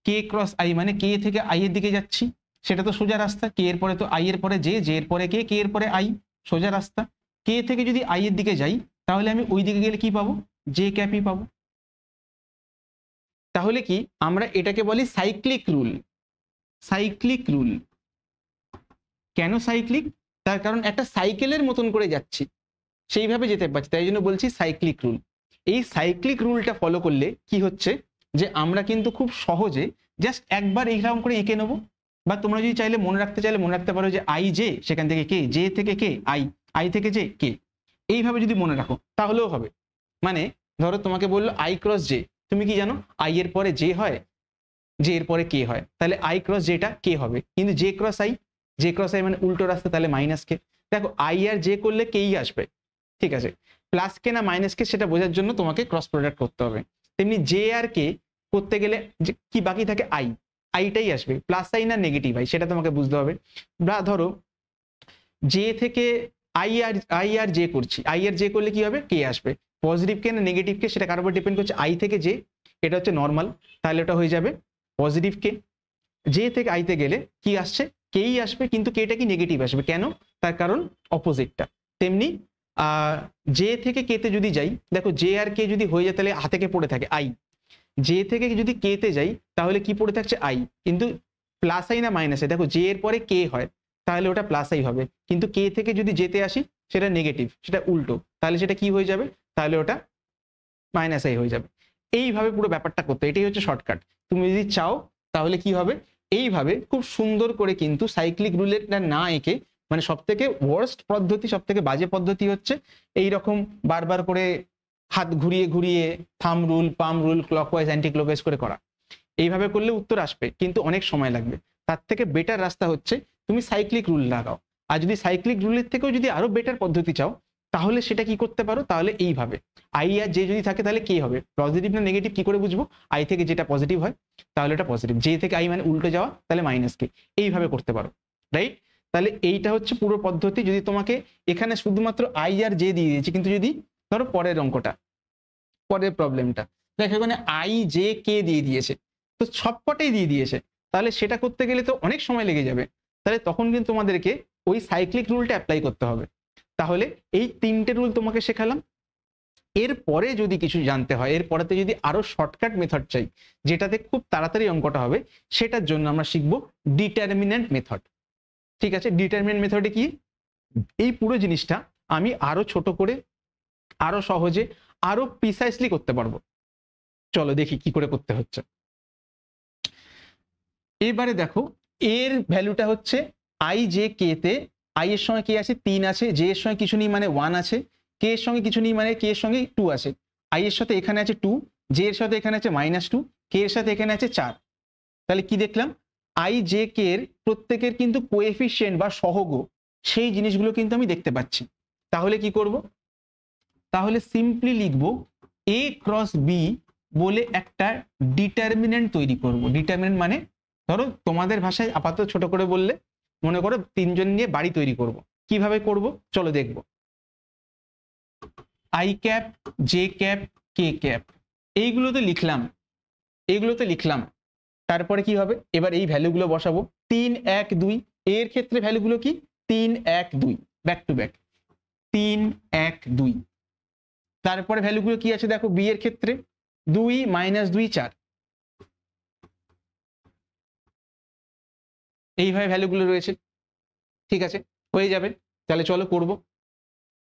কে ক্রস আই মানে কে থেকে আই এর দিকে যাচ্ছি, সেটা তো সোজা রাস্তা, কে এর পরে তো আই এর পরে জে, জে এর পরে কে, কে এর পরে আই, সোজা রাস্তা। কে থেকে যদি আই এর দিকে যাই তাহলে আমি ওই দিকে গেলে কি পাবো, জে ক্যাপই পাবো। তাহলে কি আমরা এটাকে বলি সাইক্লিক রুল। সাইক্লিক রুল কেন সাইক্লিক? তার কারণ একটা সাইকেলের মতন করে যাচ্ছি, সেইভাবে যেতে পারছি, তাই জন্য বলছি সাইক্লিক রুল। এই সাইক্লিক রুলটা ফলো করলে কি হচ্ছে যে আমরা কিন্তু খুব সহজে জাস্ট একবার এইরকম করে এঁকে নেবো, বা তোমরা যদি চাইলে মনে রাখতে চাইলে মনে রাখতে পারো যে আই জে, সেখান থেকে কে, জে থেকে কে আই, আই থেকে জে কে, এইভাবে যদি মনে রাখো তাহলেও হবে। মানে ধরো তোমাকে বললো আই ক্রস জে, তুমি কি জানো আই এর পরে জে হয়, জে এর পরে কে হয়, তাহলে আই ক্রস জেটা কে হবে, কিন্তু J cross I, J cross I মানে উল্টো রাস্তা, তাহলে মাইনাস কে। দেখো আই আর জে করলে কেই আসবে, ঠিক আছে, প্লাস কে না মাইনাস কে সেটা বোঝার জন্য তোমাকে ক্রস প্রোডাক্ট করতে হবে। তেমনি জে আর কে করতে গেলে কি বাকি থাকে আই, আইটাই আসবে, প্লাস আই না নেগেটিভ আই সেটা তোমাকে বুঝতে হবে। বা ধরো জে থেকে আই আর জে করছি, আই আর জে করলে কি হবে, কে আসবে, পজিটিভ কে না নেগেটিভ কে সেটা কার উপর ডিপেন্ড করছে, আই থেকে জে, এটা হচ্ছে নর্মাল, তাহলে ওটা হয়ে যাবে পজিটিভ কে। জে থেকে আইতে গেলে কি আসছে, কেই আসবে, কিন্তু কেটা কি নেগেটিভ আসবে, কেন, তার কারণ অপোজিটটা। তেমনি জে থেকে কেতে যদি যাই, দেখো জে আর কে যদি হয়ে যায় তাহলে হাতে কে পড়ে থাকে আই, জে থেকে যদি কেতে যাই তাহলে কি পড়ে থাকছে আই, কিন্তু প্লাস আই না মাইনাস আই, দেখো জে এর পরে কে হয় তাহলে ওটা প্লাস আই হবে, কিন্তু কে থেকে যদি যেতে আসি সেটা নেগেটিভ, সেটা উল্টো, তাহলে সেটা কি হয়ে যাবে, তাহলে ওটা মাইনাস আই হয়ে যাবে। এইভাবে পুরো ব্যাপারটা করতে, এটাই হচ্ছে শর্টকাট। তুমি যদি চাও তাহলে কি হবে, এইভাবে খুব সুন্দর করে কিন্তু সাইক্লিক রুলেটটা না এঁকে, মানে সব থেকে ওয়ার্স্ট পদ্ধতি, সব থেকে বাজে পদ্ধতি হচ্ছে এইরকম বারবার করে হাত ঘুরিয়ে ঘুরিয়ে থাম রুল, পাম রুল, ক্লকওয়াইজ অ্যান্টি ক্লকওয়াইজ করে করা। এইভাবে করলে উত্তর আসবে কিন্তু অনেক সময় লাগবে। তার থেকে বেটার রাস্তা হচ্ছে তুমি সাইক্লিক রুল লাগাও। আর যদি সাইক্লিক রুলের থেকেও যদি আরো বেটার পদ্ধতি চাও তাহলে সেটা কি করতে পারো, তাহলে এইভাবে আই আর জে যদি থাকে তাহলে কে হবে, পজিটিভ না নেগেটিভ কি করে বুঝবো, আই থেকে যেটা পজিটিভ হয় তাহলে এটা পজিটিভ, জে থেকে আই মানে উল্টো যাওয়া তাহলে মাইনাস কে, এইভাবে করতে পারো, রাইট। তাহলে এইটা হচ্ছে পুরো পদ্ধতি। যদি তোমাকে এখানে শুধুমাত্র আই আর জে দিয়ে দিয়েছি, কিন্তু যদি ধরো পরের অঙ্কটা, পরের প্রবলেমটা দেখো এখানে আই জে কে দিয়ে দিয়েছে, তো সবকটাই দিয়ে দিয়েছে, তাহলে সেটা করতে গেলে তো অনেক সময় লেগে যাবে, তাহলে তখন কিন্তু তোমাদেরকে ওই সাইক্লিক রুলটা অ্যাপ্লাই করতে হবে। তাহলে এই তিনটে রুল তোমাকে শেখালাম। এরপরে যদি কিছু জানতে হয়, এরপরেতে যদি আরো শর্টকাট মেথড চাই যেটাতে খুব তাড়াতাড়ি অঙ্কটা হবে, সেটার জন্য আমরা শিখবো ডিটারমিনেন্ট মেথড। ঠিক আছে, ডিটারমিনেন্ট মেথডে কি, এই পুরো জিনিসটা আমি আরো ছোট করে, আরো সহজে, আরো প্রিসাইসলি করতে পারবো। চলো দেখি কি করে করতে হচ্ছে। এবারে দেখো এর ভ্যালুটা হচ্ছে আই জে কে তে আই এর সঙ্গে কে আছে 3 আছে, জে এর সঙ্গে কিছু নেই মানে 1 আছে, কে এর সঙ্গে কিছু নেই মানে কে এর সঙ্গে 2 আছে, আই এর সাথে এখানে আছে 2, জে এর সাথে এখানে আছে -2, কে এর সাথে এখানে আছে 4। তাহলে কি দেখলাম, আই জে কে এর প্রত্যেকের কিন্তু কোএফিসিয়েন্ট বা সহগ সেই জিনিসগুলো কিন্তু আমি দেখতে পাচ্ছি। তাহলে কি করব, তাহলে সিম্পলি লিখবো এ ক্রস বি বলে একটা ডিটারমিনেন্ট তৈরি করব। ডিটারমিনেন্ট মানে ধরো তোমাদের ভাষায় আপাতত ছোট করে বললে মনে করো 3 জন নিয়ে বাড়ি তৈরি করব। কিভাবে করব চলো দেখবো। I cap, J cap, K cap, এইগুলোতে লিখলাম, তারপরে কি হবে, এবার এই ভ্যালুগুলো বসাবো। 3 1 2 এর ক্ষেত্রে ভ্যালুগুলো কি 3 1 2 ব্যাক টু ব্যাক 3 1 2। তারপরে ভ্যালুগুলো কি আছে দেখো, বি এর ক্ষেত্রে 2 -2 4, এইভাবে ভ্যালুগুলো রয়েছে। ঠিক আছে, হয়ে যাবে। তাহলে চলো করব।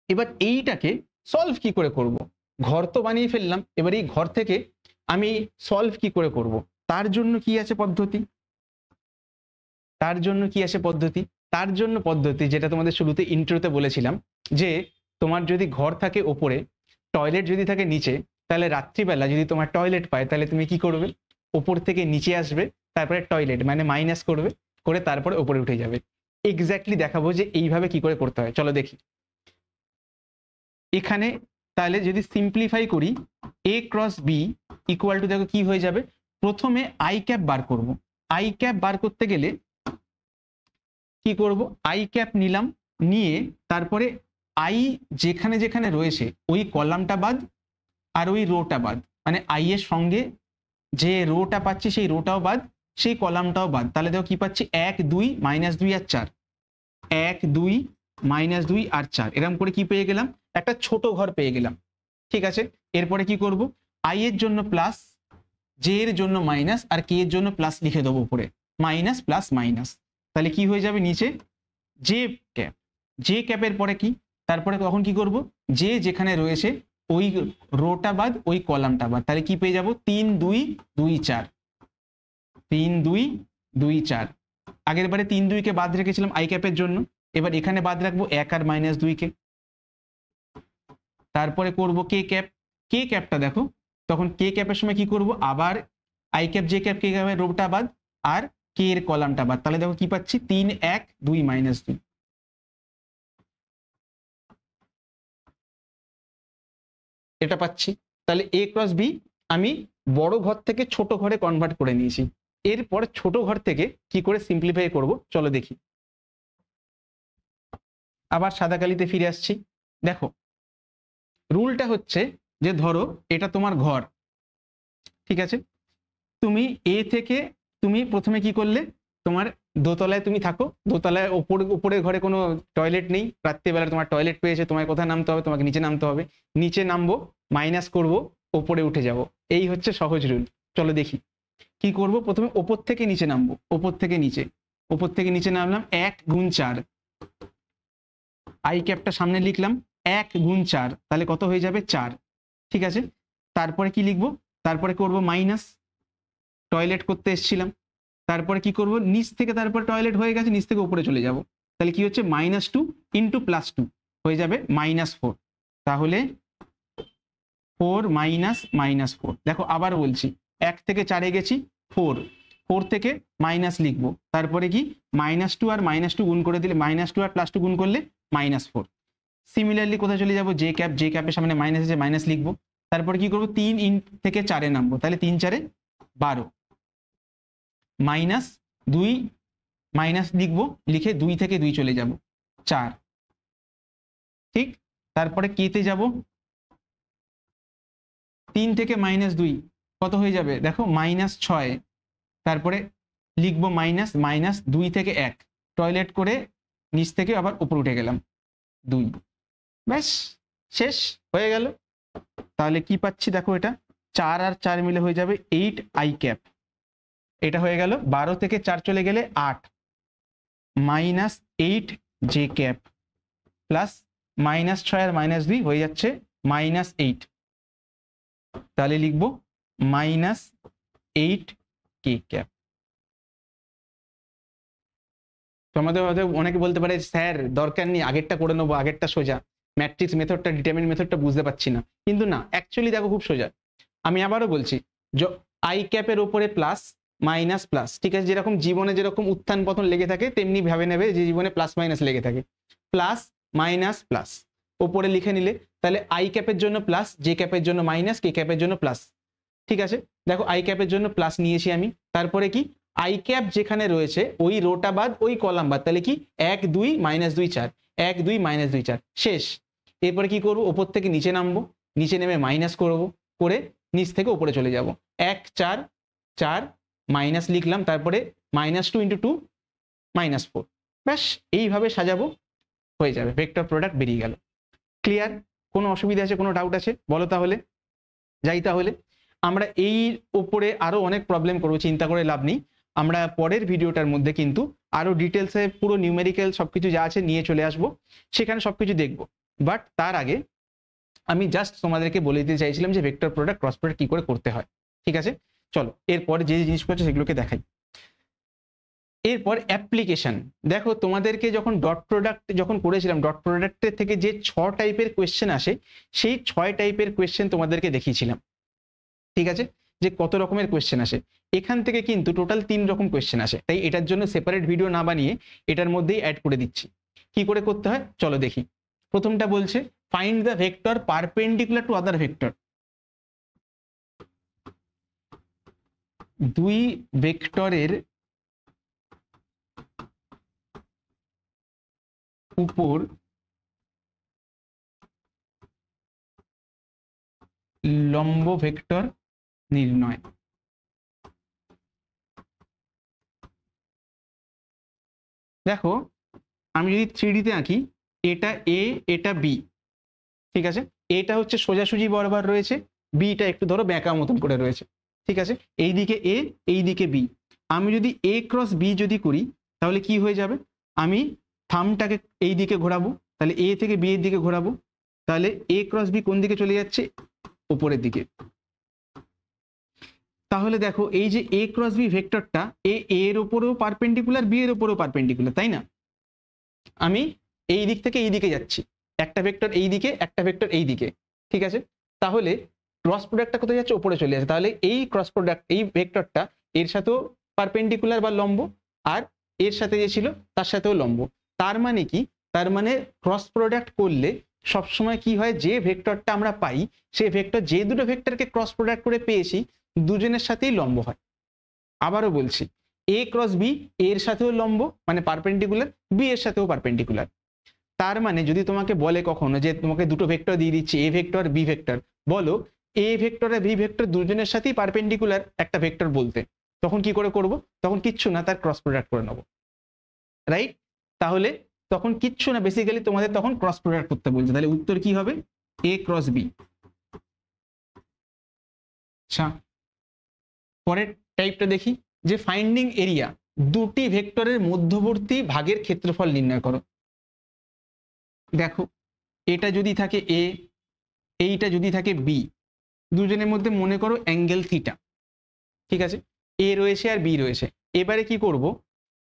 এবার এইটাকে সলভ কি করে করব, ঘর তো বানিয়ে ফেললাম, এবার এই ঘর থেকে আমি সলভ কি করে করব, তার জন্য কি আছে পদ্ধতি, তার জন্য পদ্ধতি যেটা তোমাদের শুরুতে ইন্ট্রোতে বলেছিলাম, যে তোমার যদি ঘর থাকে ওপরে, টয়লেট যদি থাকে নিচে, তাহলে রাত্রিবেলা যদি তোমার টয়লেট পায় তাহলে তুমি কি করবে, ওপর থেকে নিচে আসবে, তারপরে টয়লেট মানে মাইনাস করবে, করে তারপরে ওপরে উঠে যাবে। এক্স্যাক্টলি দেখাবো যে এইভাবে কি করে করতে হয়। চলো দেখি। এখানে তাহলে যদি সিম্পলিফাই করি, এ ক্রস বি ইকুয়াল টু দেখো কি হয়ে যাবে, প্রথমে আই ক্যাপ বার করব। আই ক্যাপ বার করতে গেলে কি করব, আই ক্যাপ নিলাম, নিয়ে তারপরে আই যেখানে যেখানে রয়েছে ওই কলামটা বাদ আর ওই রোটা বাদ, মানে আই এর সঙ্গে যে রোটা পাচ্ছি সেই রোটাও বাদ, সেই কলামটাও বাদ, তাহলে দেখো কি পাচ্ছি 1 2 -2 আর 4, 1 2 -2 আর 4, এরকম করে কি পেয়ে গেলাম, একটা ছোট ঘর পেয়ে গেলাম। ঠিক আছে, এরপরে কি করব, i এর জন্য প্লাস, j এর জন্য মাইনাস, আর k এর জন্য প্লাস লিখে দেবো উপরে, মাইনাস প্লাস মাইনাস, তাহলে কি হয়ে যাবে নিচে j ক্যাপ। j ক্যাপের পরে কি, তারপরে তখন কি করব, j যেখানে রয়েছে ওই রোটা বাদ ওই কলামটা বাদ, তাহলে কি পেয়ে যাব 3 2 2 4, 3 2 2 4। আগের বারে 3 2 কে বাদ রেখেছিলাম i ক্যাপের জন্য, এবার এখানে বাদ রাখবো 1 আর -2 কে। তারপরে করব কে ক্যাপ, কে ক্যাপটা দেখো, তখন কে ক্যাপের সময় কি করব, আবার i cap j cap k ক্যাপের রোটা বাদ আর কে এর কলামটা বাদ, তাহলে দেখো কি পাচ্ছি 3 1 2 -2, এটা পাচ্ছি। তাহলে a ক্রস b আমি বড় ঘর থেকে ছোট ঘরে কনভার্ট করে নিয়েছি। এরপর ছোট ঘর থেকে কি করে সিম্পলিফাই করব চলো দেখি। আবার সাদা কালিতে ফিরে আসছি। দেখো রুলটা হচ্ছে যে ধরো এটা তোমার ঘর, ঠিক আছে, তুমি এ থেকে তুমি প্রথমে কি করলে, তোমার দোতলায় তুমি থাকো, দোতলায় উপরের ঘরে কোনো টয়লেট নেই, রাত্রিবেলা তোমার টয়লেট পেয়েছে, তোমায় কোথায় নামতে হবে, তোমাকে নিচে নামতে হবে, নিচে নামবো, মাইনাস করব, ওপরে উঠে যাব, এই হচ্ছে সহজ রুল। চলো দেখি কি করব। প্রথমে ওপর থেকে নিচে নামবো, ওপর থেকে নিচে, ওপর থেকে নিচে নামলাম 1 গুণ 4, i ক্যাপটা সামনে লিখলাম 1 গুণ 4, তাহলে কত হয়ে যাবে 4, ঠিক আছে। তারপরে কি লিখবো, তারপরে করব মাইনাস, টয়লেট করতে এসেছিলাম, তারপরে কি করব নিচ থেকে, তারপরে টয়লেট হয়ে গেছে নিচ থেকে উপরে চলে যাব, তাহলে কি হচ্ছে -2 ইন্টু +2 হয়ে যাবে -4, তাহলে 4 -4। দেখো আবার বলছি 1 থেকে 4 এ গেছি 4, 4 থেকে মাইনাস লিখবো, তারপরে কি -2 আর -2 গুণ করে দিলে, -2 আর +2 গুণ করলে -4। সিমিলারলি কোথায় চলে যাব, j ক্যাপ, j ক্যাপের সামনে মাইনাস আছে, মাইনাস লিখবো, তারপরে কি করবো 3 থেকে 4 এ নামবো, তাহলে 3 4 12, -2 মাইনাস লিখবো, লিখে 2 থেকে 2 চলে যাব 4, ঠিক। তারপরে কেতে যাব, 3 থেকে -2 কত হয়ে যাবে, দেখো -6, তারপরে লিখবো -2 থেকে 1, টয়লেট করে নিচ থেকে আবার উপরে উঠে গেলাম 2, ব্যাস শেষ হয়ে গেল। তাহলে কি পাচ্ছি দেখো, এটা 4 আর 4 মিলে হয়ে যাবে 8 i ক্যাপ, এটা হয়ে গেল। 12 থেকে 4 চলে গেলে 8, -8 j ক্যাপ প্লাস -6 আর -2 হয়ে যাচ্ছে -8, তাহলে লিখবো -8 k ক্যাপ। তোমাদের হয়তো অনেকে বলতে পারে স্যার দরকার নেই, আগেরটা করে নেবো, আগেরটা সোজা, ম্যাট্রিক্স মেথডটা, ডিটারমিনেন্ট মেথডটা বুঝতে পারছি না, কিন্তু না, অ্যাকচুয়ালি দেখো খুব সোজা। আমি আবারও বলছি, i ক্যাপের উপরে প্লাস মাইনাস প্লাস, ঠিক আছে, যেরকম জীবনে যেরকম উত্থান পতন লেগে থাকে তেমনি ভাবে নেবে যে জীবনে প্লাস মাইনাস লেগে থাকে, প্লাস মাইনাস প্লাস ওপরে লিখে নিলে, তাহলে i ক্যাপের জন্য প্লাস, j ক্যাপের জন্য মাইনাস, k ক্যাপের জন্য প্লাস, ঠিক আছে। দেখো i ক্যাপের জন্য প্লাস নিয়েছি আমি, তারপরে কি i ক্যাপ যেখানে রয়েছে ওই রোটা বাদ ওই কলাম বাদ, তাহলে কি 1 2 -2 4, 1 2 -2 4, শেষ। এরপরে কি করব, ওপর থেকে নিচে নামবো, নিচে নেমে মাইনাস করব, করে নিচ থেকে উপরে চলে যাব, 1 4 4 মাইনাস লিখলাম, তারপরে -2 × 2 -4, ব্যাস এইভাবে সাজাবো, হয়ে যাবে, ভেক্টর প্রোডাক্ট বেরিয়ে গেল। ক্লিয়ার? কোনো অসুবিধা আছে, কোনো ডাউট আছে বলো তাহলে। যাই তাহলে, আমরা এই উপরে আরো অনেক প্রবলেম করবো, চিন্তা করে লাভ নেই, আমরা পরের ভিডিওটার মধ্যে কিন্তু আরো ডিটেলসে পুরো নিউমেরিক্যাল সবকিছু যা আছে নিয়ে চলে আসবো, সেখানে সবকিছু দেখবো। বাট তার আগে আমি জাস্ট তোমাদেরকে বলে দিতে চাইছিলাম যে ভেক্টর প্রোডাক্ট, ক্রস প্রোডাক্ট কি করে করতে হয়, ঠিক আছে। চলো এরপরে যে জিনিসগুলো আছে সেগুলোকে দেখাই। এরপর অ্যাপ্লিকেশন, দেখো তোমাদেরকে যখন ডট প্রোডাক্ট যখন করেছিলাম, ডট প্রোডাক্টের থেকে যে 6 টাইপের কোয়েশ্চেন আসে, সেই 6 টাইপের কোয়েশ্চেন তোমাদেরকে দেখিয়েছিলাম, ঠিক আছে, যে কত রকমের কোয়েশ্চেন আসে। এখান থেকে কিন্তু টোটাল 3 রকম কোয়েশ্চেন আসে, তাই এটার জন্য সেপারেট ভিডিও না বানিয়ে এটার মধ্যেই অ্যাড করে দিচ্ছি। কি করে করতে হয় চলো দেখি। প্রথমটা বলছে find the vector perpendicular to other vector. দুই ভেক্টরের উপর লম্ব ভেক্টর নির্ণয়। দেখো আমি যদি 3D তে আঁকি, এটা এ এটা বি, ঠিক আছে, এটা হচ্ছে সোজাসুজি বরাবর রয়েছে, বিটা একটু ধরো বেঁকা মতন করে রয়েছে, ঠিক আছে, এইদিকে এ এইদিকে বি। আমি যদি এ ক্রস বি যদি করি তাহলে কি হয়ে যাবে, আমি থামটাকে এই দিকে ঘোরাবো, তাহলে এ থেকে বি এর দিকে ঘোরাবো, তাহলে এ ক্রস বি কোন দিকে চলে যাচ্ছে, উপরের দিকে। তাহলে দেখো এই যে এ ক্রস বি ভেক্টরটা এ এর উপরেও পারপেন্ডিকুলার, বি এর উপরেও পারপেন্ডিকুলার, তাই না? আমি এই দিক থেকে এই দিকে যাচ্ছি, একটা ভেক্টর এই দিকে একটা ভেক্টর এই দিকে, ঠিক আছে, তাহলে ক্রস প্রোডাক্টটা কোথায় যাচ্ছে, উপরে চলে যাচ্ছে, তাহলে এই ক্রস প্রোডাক্ট এই ভেক্টরটা এর সাথেও পারপেন্ডিকুলার বা লম্ব, আর এর সাথে যে ছিল তার সাথেও লম্ব। তার মানে কি, তার মানে ক্রস প্রোডাক্ট করলে সবসময় কি হয়, যে ভেক্টরটা আমরা পাই সেই ভেক্টর, যে দুটো ভেক্টরকে ক্রস প্রোডাক্ট করে পেয়েছি দুজনের সাথেই লম্ব হয়। আবারও বলছি, এ ক্রস বি এর সাথেও লম্ব মানে পারপেন্ডিকুলার, বি এর সাথেও পারপেন্ডিকুলার। তার মানে যদি তোমাকে বলে কখনো যে তোমাকে দুটো ভেক্টর দিয়ে দিচ্ছি, এ ভেক্টর বি ভেক্টর, বলো এ ভেক্টর আর বি ভেক্টর দুজনের সাথেই পারপেন্ডিকুলার একটা ভেক্টর বলতে, তখন কি করে করব, তখন কিচ্ছু না, তার ক্রস প্রোডাক্ট করে নেবো, রাইট? তাহলে তখন কিচ্ছু না, বেসিক্যালি তোমাদের তখন ক্রস প্রোডাক্ট করতে বলছে, তাহলে উত্তর কি হবে, এ ক্রস বি। আচ্ছা, পরের টাইপটা দেখি, যে ফাইন্ডিং এরিয়া, দুটি ভেক্টরের মধ্যবর্তী ভাগের ক্ষেত্রফল নির্ণয় করো। দেখো এটা যদি থাকে এ, এইটা যদি থাকে বি, দুজনের মধ্যে মনে করো অ্যাঙ্গেল থিটা, ঠিক আছে, এ রয়েছে আর বি রয়েছে। এবারে কি করব,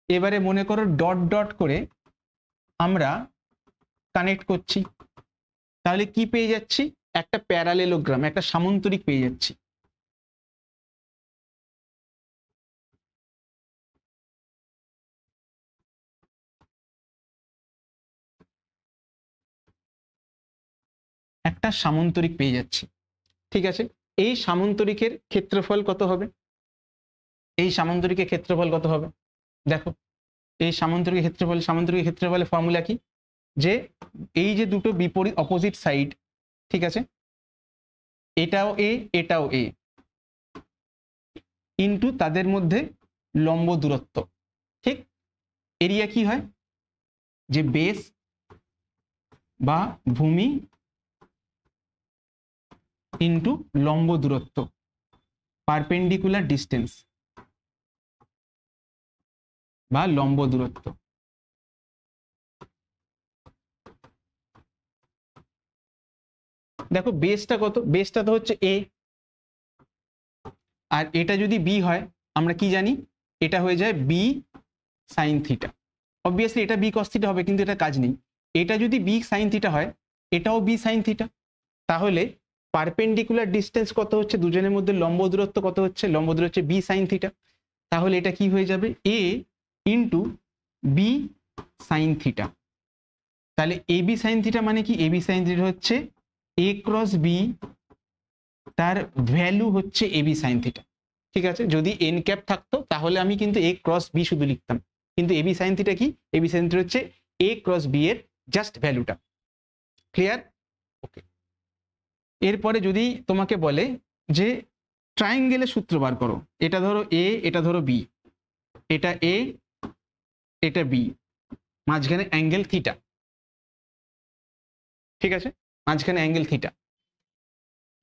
এবারে মনে করো ডট ডট করে আমরা কানেক্ট করছি, তাহলে কি পেয়ে যাচ্ছি, একটা প্যারালেলোগ্রাম, একটা সামান্তরিক পেয়ে যাচ্ছি। একটা সামান্তরিক পেয়ে যাচ্ছি, ঠিক আছে। এই সামান্তরিকের ক্ষেত্রফল কত হবে, এই সামান্তরিকের ক্ষেত্রফল কত হবে, দেখো এই সামান্তরিকের ক্ষেত্রফলের ফর্মুলা কি, যে এই যে দুটো বিপরীত অপোজিট সাইড, ঠিক আছে, এটাও এ এটাও এ, ইনটু তাদের মধ্যে লম্ব দূরত্ব, ঠিক। এরিয়া কি হয়, যে বেস বা ভূমি ইনটু লম্ব দূরত্ব, পারপেন্ডিকুলার ডিস্টেন্স বা লম্ব দূরত্ব। দেখো বেসটা কত, বেসটা তো হচ্ছে এ, আর এটা যদি বি হয় আমরা কি জানি, এটা হয়ে যায় বি সাইন থিটা। অবভিয়াসলি এটা বি কস থিটা হবে, কিন্তু এটা কাজ নেই। এটা যদি বি সাইন থিটা হয়, এটাও বি সাইন থিটা, তাহলে পারপেন্ডিকুলার ডিস্টেন্স কত হচ্ছে, দুজনের মধ্যে লম্ব দূরত্ব কত হচ্ছে, লম্ব দূরত্ব হচ্ছে বি সাইন থিটা। তাহলে এটা কি হয়ে যাবে, এ ইন্টু বি সাইন থিটা। তাহলে এ বি সাইন থিটা মানে কি, এ বি সাইন থিটা হচ্ছে এ ক্রস বি, তার ভ্যালু হচ্ছে এ বি সাইন থিটা, ঠিক আছে। যদি এন ক্যাপ থাকতো তাহলে আমি কিন্তু এ ক্রস বি শুধু লিখতাম, কিন্তু এ বি সাইন থিটা কি, এ বি সাইন থিটা হচ্ছে এ ক্রস বি এর জাস্ট ভ্যালুটা। ক্লিয়ার? ওকে। এরপরে যদি তোমাকে বলে যে ট্রায়াঙ্গেলের সূত্র বার করো, এটা ধরো এ এটা ধরো বি, এটা এ এটা বি, মাঝখানে অ্যাঙ্গেল থিটা, ঠিক আছে, মাঝখানে অ্যাঙ্গেল থিটা।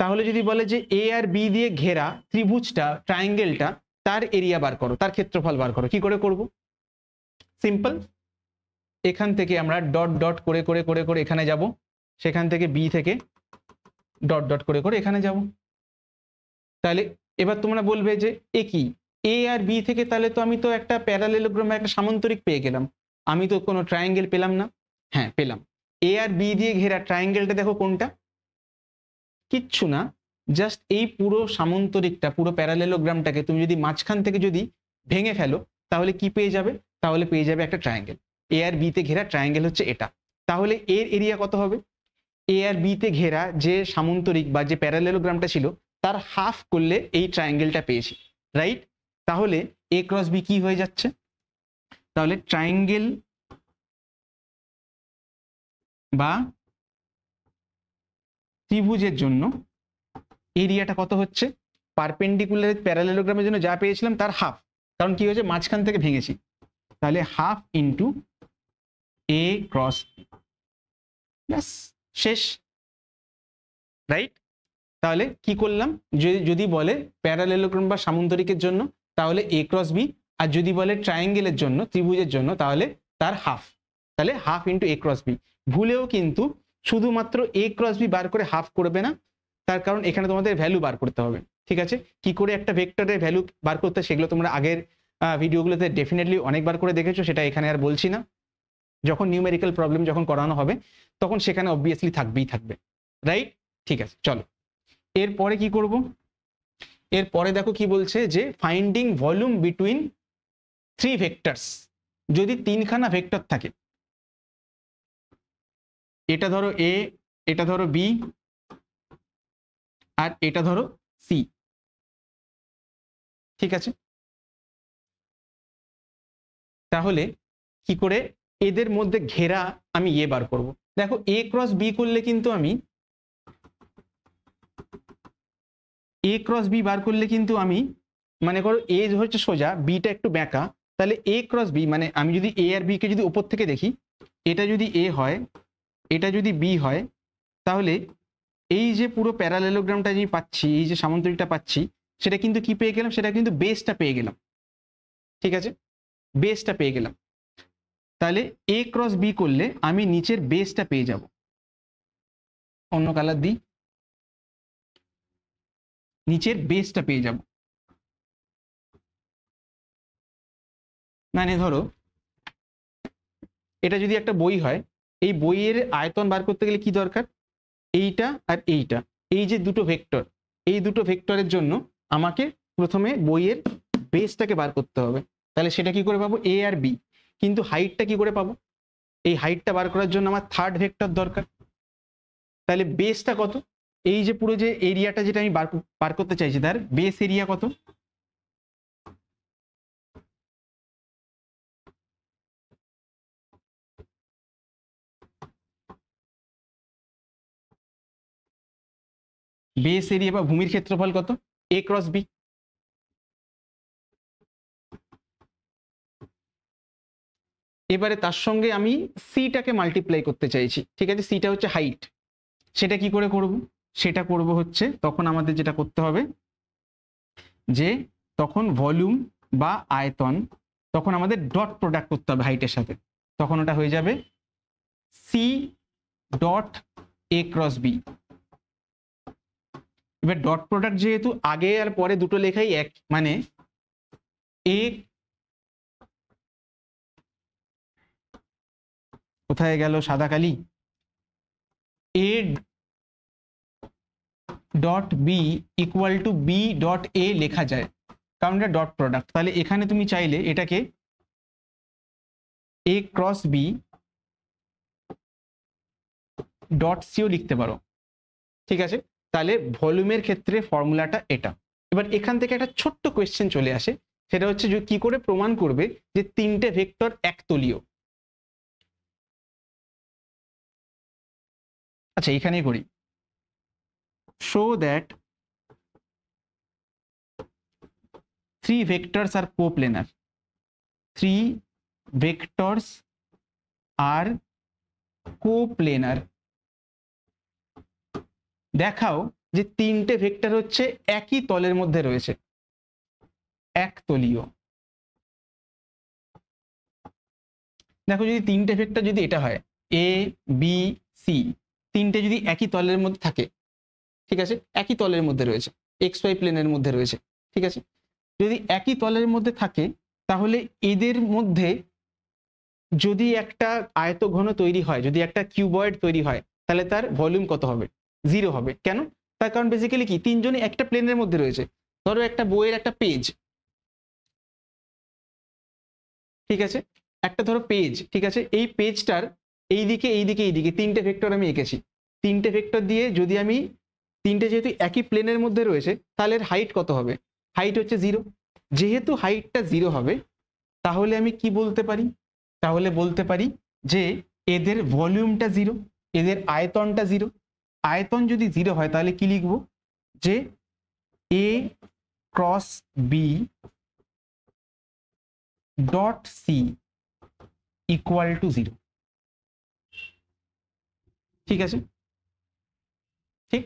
তাহলে যদি বলে যে এ আর বি দিয়ে ঘেরা ত্রিভুজটা, ট্রায়াঙ্গেলটা, তার এরিয়া বার করো, তার ক্ষেত্রফল বার করো, কি করে করব, সিম্পল। এখান থেকে আমরা ডট ডট করে করে করে করে এখানে যাব, সেখান থেকে বি থেকে ডট ডট করে করে এখানে যাব। তাহলে এবার তোমরা বলবে যে এ কি, এ আর বি থেকে তাহলে তো আমি তো একটা প্যারালেলোগ্রাম, একটা সামান্তরিক পেয়ে গেলাম, আমি তো কোনো ট্রায়াঙ্গেল পেলাম না। হ্যাঁ পেলাম, এ আর বি দিয়ে ঘেরা ট্রায়াঙ্গেলটা দেখো কোনটা, কিচ্ছু না, জাস্ট এই পুরো সামান্তরিকটা, পুরো প্যারালেলোগ্রামটাকে তুমি যদি মাঝখান থেকে যদি ভেঙে ফেলো তাহলে কি পেয়ে যাবে, তাহলে পেয়ে যাবে একটা ট্রায়াঙ্গেল। এ আর বি তে ঘেরা ট্রায়াঙ্গেল হচ্ছে এটা। তাহলে এর এরিয়া কত হবে, এ আর বি তে ঘেরা যে সামান্তরিক বা যে প্যারালেলোগ্রামটা ছিল তার হাফ করলে এই ট্রায়াঙ্গেলটা পেয়েছি, রাইট। তাহলে এ ক্রস বি কি হয়ে যাচ্ছে, তাহলে ট্রায়াঙ্গেল বা ত্রিভুজের জন্য এরিয়াটা কত হচ্ছে, পারপেন্ডিকুলার প্যারালেলোগ্রামের জন্য যা পেয়েছিলাম তার হাফ, কারণ কি হয়েছে মাঝখান থেকে ভেঙেছি, তাহলে হাফ ইন্টু এ ক্রস ব্যাস, শেষ, রাইট? তাহলে কি করলাম, যদি বলে প্যারালেলোগ্রাম বা সামান্তরিকের জন্য তাহলে এ ক্রস বি, আর যদি বলে ট্রায়াঙ্গেলের জন্য, ত্রিভুজের জন্য, তাহলে তার হাফ, তাহলে হাফ ইন্টু এ ক্রস বি। ভুলেও কিন্তু শুধুমাত্র এ ক্রস বি বার করে হাফ করবে না, তার কারণ এখানে তোমাদের ভ্যালু বার করতে হবে। ঠিক আছে, কি করে একটা ভেক্টরের ভ্যালু বার করতে, সেগুলো তোমরা আগের ভিডিওগুলোতে ডেফিনেটলি অনেকবার করে দেখেছো, সেটা এখানে আর বলছি না। যখন নিউমেরিক্যাল প্রবলেম যখন করানো হবে তখন সেখানে অবভিয়াসলি থাকবেই থাকবে, রাইট? ঠিক আছে, চলো এরপরে কি করব। এরপরে দেখো কি বলছে, যে finding volume between three vectors. যদি তিনখানা ভেক্টর থাকে, এটা ধরো এ, এটা ধরো বি, আর এটা ধরো সি, ঠিক আছে? তাহলে কি করে এদের মধ্যে ঘেরা আমি এ বার করব। দেখো এ ক্রস বি করলে কিন্তু আমি এ ক্রস বি বার করলে কিন্তু আমি, মনে করো এ হচ্ছে সোজা, বিটা একটু বেঁকা, তাহলে এ ক্রস বি মানে আমি যদি এ আর বি কে যদি উপর থেকে দেখি, এটা যদি এ হয়, এটা যদি বি হয়, তাহলে এই যে পুরো প্যারালেলোগ্রামটা যে পাচ্ছি, এই যে সামান্তরিকটা পাচ্ছি, সেটা কিন্তু কি পেয়ে গেলাম, সেটা কিন্তু বেসটা পেয়ে গেলাম। ঠিক আছে, বেসটা পেয়ে গেলাম। তাহলে এ ক্রস বি করলে আমি নিচের বেসটা পেয়ে যাব। অন্য কালার দিই, নিচের বেসটা পেয়ে যাব। মানে ধরো এটা যদি একটা বই হয়, এই বইয়ের আয়তন বার করতে গেলে কি দরকার, এইটা আর এইটা, এই যে দুটো ভেক্টর, এই দুটো ভেক্টরের জন্য আমাকে প্রথমে বইয়ের বেসটাকে বার করতে হবে। তাহলে সেটা কি করে পাবো, এ আর বি। কিন্তু হাইটটা কি করে পাবো, এই হাইটটা বার করার জন্য আমার থার্ড ভেক্টর দরকার। তাহলে বেসটা কত, এই যে পুরো যে এরিয়াটা যেটা আমি বার করতে চাইছি, তার বেস এরিয়া কত, বেস এরিয়া বা ভূমির ক্ষেত্রফল কত, এ ক্রস বি। এবারে তার সঙ্গে আমি সিটাকে মাল্টিপ্লাই করতে চাইছি। ঠিক আছে, সিটা হচ্ছে হাইট। সেটা কি করে করব, সেটা করব হচ্ছে, তখন আমাদের যেটা করতে হবে, যে তখন ভলিউম বা আয়তন, তখন আমাদের ডট প্রোডাক্ট করতে হবে হাইটের সাথে। তখন ওটা হয়ে যাবে c dot a cross b. এবার ডট প্রোডাক্ট যেহেতু আগে আর পরে দুটো লেখাই এক, মানে এ, কোথায় গেল সাদা কালি, A dot B equal to B dot A লেখা যায়, কারণ এটা ডট প্রোডাক্ট। তাহলে এখানে তুমি চাইলে এটাকে এ ক্রস বি ডট সিও লিখতে পারো। ঠিক আছে, তাহলে ভলিউমের ক্ষেত্রে ফর্মুলাটা এটা। এবার এখান থেকে একটা ছোট্ট কোয়েশ্চেন চলে আসে, সেটা হচ্ছে যে কি করে প্রমাণ করবে যে তিনটে ভেক্টর একতলীয়। আচ্ছা এখানেই করি, show that three vectors are coplanar. Three vectors are coplanar. দেখাও যে তিনটে ভেক্টর হচ্ছে একই তলের মধ্যে রয়েছে, একতলীয়। দেখো যদি তিনটে ভেক্টর যদি এটা হয় এ বি সি, তিনটে যদি একই তলের মধ্যে থাকে, ঠিক আছে, একই তলের মধ্যে রয়েছে, এক্স ওয়াই প্লেনের মধ্যে রয়েছে, ঠিক আছে, যদি একই তলের মধ্যে থাকে, তাহলে এদের মধ্যে যদি একটা আয়তঘন তৈরি হয়, যদি একটা কিউবয়েড তৈরি হয়, তাহলে তার ভলিউম কত হবে, 0 হবে। কেন, তার কারণ বেসিক্যালি কি, তিনজনই একটা প্লেনের মধ্যে রয়েছে। ধরো একটা বইয়ের একটা পেজ, ঠিক আছে, একটা ধরো পেজ, ঠিক আছে, এই পেজটার এইদিকে এইদিকে এইদিকে তিনটে ভেক্টর আমি এঁকেছি। তিনটে ভেক্টর দিয়ে যদি আমি, তিনটে যেহেতু একই প্লেনের মধ্যে রয়েছে, তাহলে হাইট কত হবে, হাইট হচ্ছে 0। যেহেতু হাইটটা 0 হবে, তাহলে আমি কি বলতে পারি, তাহলে বলতে পারি যে এদের ভলিউমটা 0, এদের আয়তনটা 0। আয়তন যদি 0 হয় তাহলে কি লিখব, যে A cross B dot C equal to 0। ঠিক আছে, ঠিক।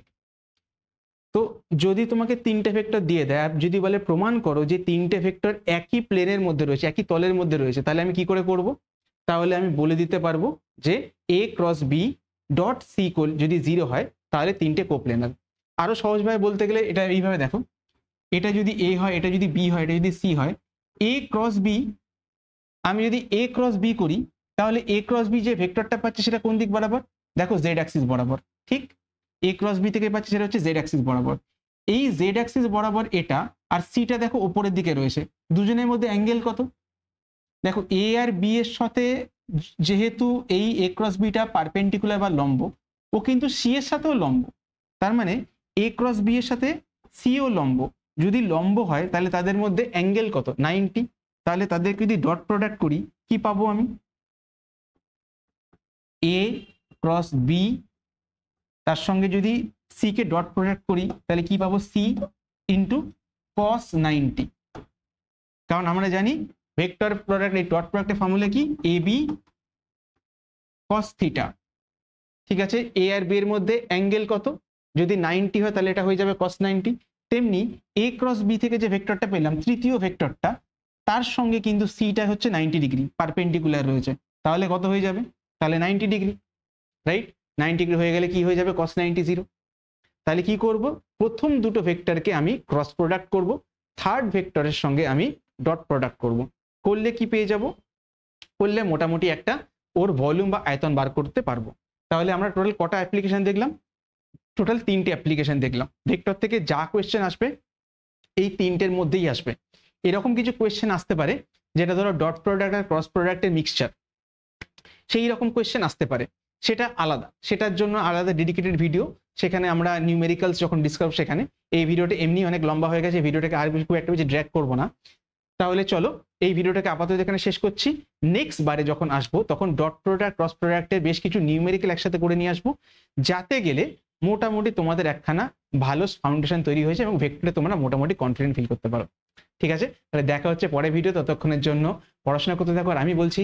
তো যদি তোমাকে তিনটে ভেক্টর দিয়ে দেয় আর যদি বলে প্রমাণ করো যে তিনটে ভেক্টর একই প্লেনের মধ্যে রয়েছে, একই তলের মধ্যে রয়েছে, তাহলে আমি কি করে করব? তাহলে আমি বলে দিতে পারবো যে a cross b dot C equal যদি 0 হয় তাহলে তিনটে কোপ্লেনার। আরো সহজভাবে বলতে গেলে এটা এইভাবে দেখো, এটা যদি a হয়, এটা যদি b হয়, এটা যদি c হয়, a ক্রস b, আমি যদি a ক্রস b করি তাহলে a ক্রস b যে ভেক্টরটা পাচ্ছি সেটা কোন দিক বরাবর? দেখো z অ্যাক্সিস বরাবর। ঠিক, a ক্রস b থেকে পাচ্ছি সেটা হচ্ছে z অ্যাক্সিস বরাবর। এই z অ্যাক্সিস বরাবর এটা, আর সিটা দেখো উপরের দিকে রয়েছে, দুজনের মধ্যে অ্যাঙ্গেল কত? দেখো a আর b এর সাথে যেহেতু এই a ক্রস b টা পারপেন্ডিকুলার বা লম্ব, ও কিন্তু c এর সাথেও লম্ব, তার মানে a ক্রস b এর সাথে c ও লম্ব। যদি লম্ব হয় তাহলে তাদের মধ্যে অ্যাঙ্গেল কত? 90। তাহলে তাদেরকে যদি ডট প্রোডাক্ট করি কি পাবো আমি? a ক্রস b তার সঙ্গে যদি c কে ডট প্রোডাক্ট করি তাহলে কি পাবো? c into cos 90। কারণ আমরা জানি ভেক্টর প্রোডাক্ট, এই ডট প্রোডাক্টের ফর্মুলা কি? ab cos theta. ঠিক আছে, a আর b এর মধ্যে অ্যাঙ্গেল কত? যদি 90 হয় তাহলে এটা হয়ে যাবে cos 90। তেমনি a ক্রস b থেকে যে ভেক্টরটা পেলাম, তৃতীয় ভেক্টরটা, তার সঙ্গে কিন্তু সিটা হচ্ছে 90 ডিগ্রি পারপেন্ডিকুলার রয়েছে, তাহলে কত হয়ে যাবে? তাহলে 90 ডিগ্রি, রাইট? 90 ডিগ্রি হয়ে গেলে কি হয়ে যাবে? cos 90 0। তাহলে কি করব? প্রথম দুটো ভেক্টরকে আমি ক্রস প্রোডাক্ট করব, থার্ড ভেক্টরের সঙ্গে আমি ডট প্রোডাক্ট করব। করলে কি পেয়ে যাব? করলে মোটামুটি একটা ওর ভলিউম বা আয়তন বার করতে পারবো। তাহলে আমরা টোটাল কটা অ্যাপ্লিকেশন দেখলাম? টোটাল 3টে অ্যাপ্লিকেশন দেখলাম। ভেক্টর থেকে যা কোয়েশ্চেন আসবে এই 3টের মধ্যেই আসবে। এরকম কিছু কোয়েশ্চেন আসতে পারে যেটা ধরো ডট প্রোডাক্ট আর ক্রস প্রোডাক্টের মিক্সচার, সেই রকম কোয়েশ্চেন আসতে পারে, সেটা আলাদা, সেটার জন্য আলাদা ডেডিকেটেড ভিডিও, সেখানে আমরা নিউমেরিক্যালস যখন ডিসকাস, সেখানে এই ভিডিওটা এমনি অনেক লম্বা হয়ে গেছে, ভিডিওটাকে আর খুব একটা বেশি ড্র্যাগ করবো না। তাহলে চলো এই ভিডিওটাকে আপাতত এখানে শেষ করছি। নেক্সট বারে যখন আসবো তখন ডট প্রোডাক্ট ক্রস প্রোডাক্টের বেশ কিছু নিউমেরিক্যাল একসাথে করে নিয়ে আসবো, যাতে গেলে মোটামুটি তোমাদের একখানা ভালো ফাউন্ডেশন তৈরি হয়েছে এবং ভেক্টরে তোমরা মোটামুটি কনফিডেন্ট ফিল করতে পারো। ঠিক আছে, তাহলে দেখা হচ্ছে পরের ভিডিও। ততক্ষণের জন্য পড়াশোনা করতে থাকো। আর আমি বলছি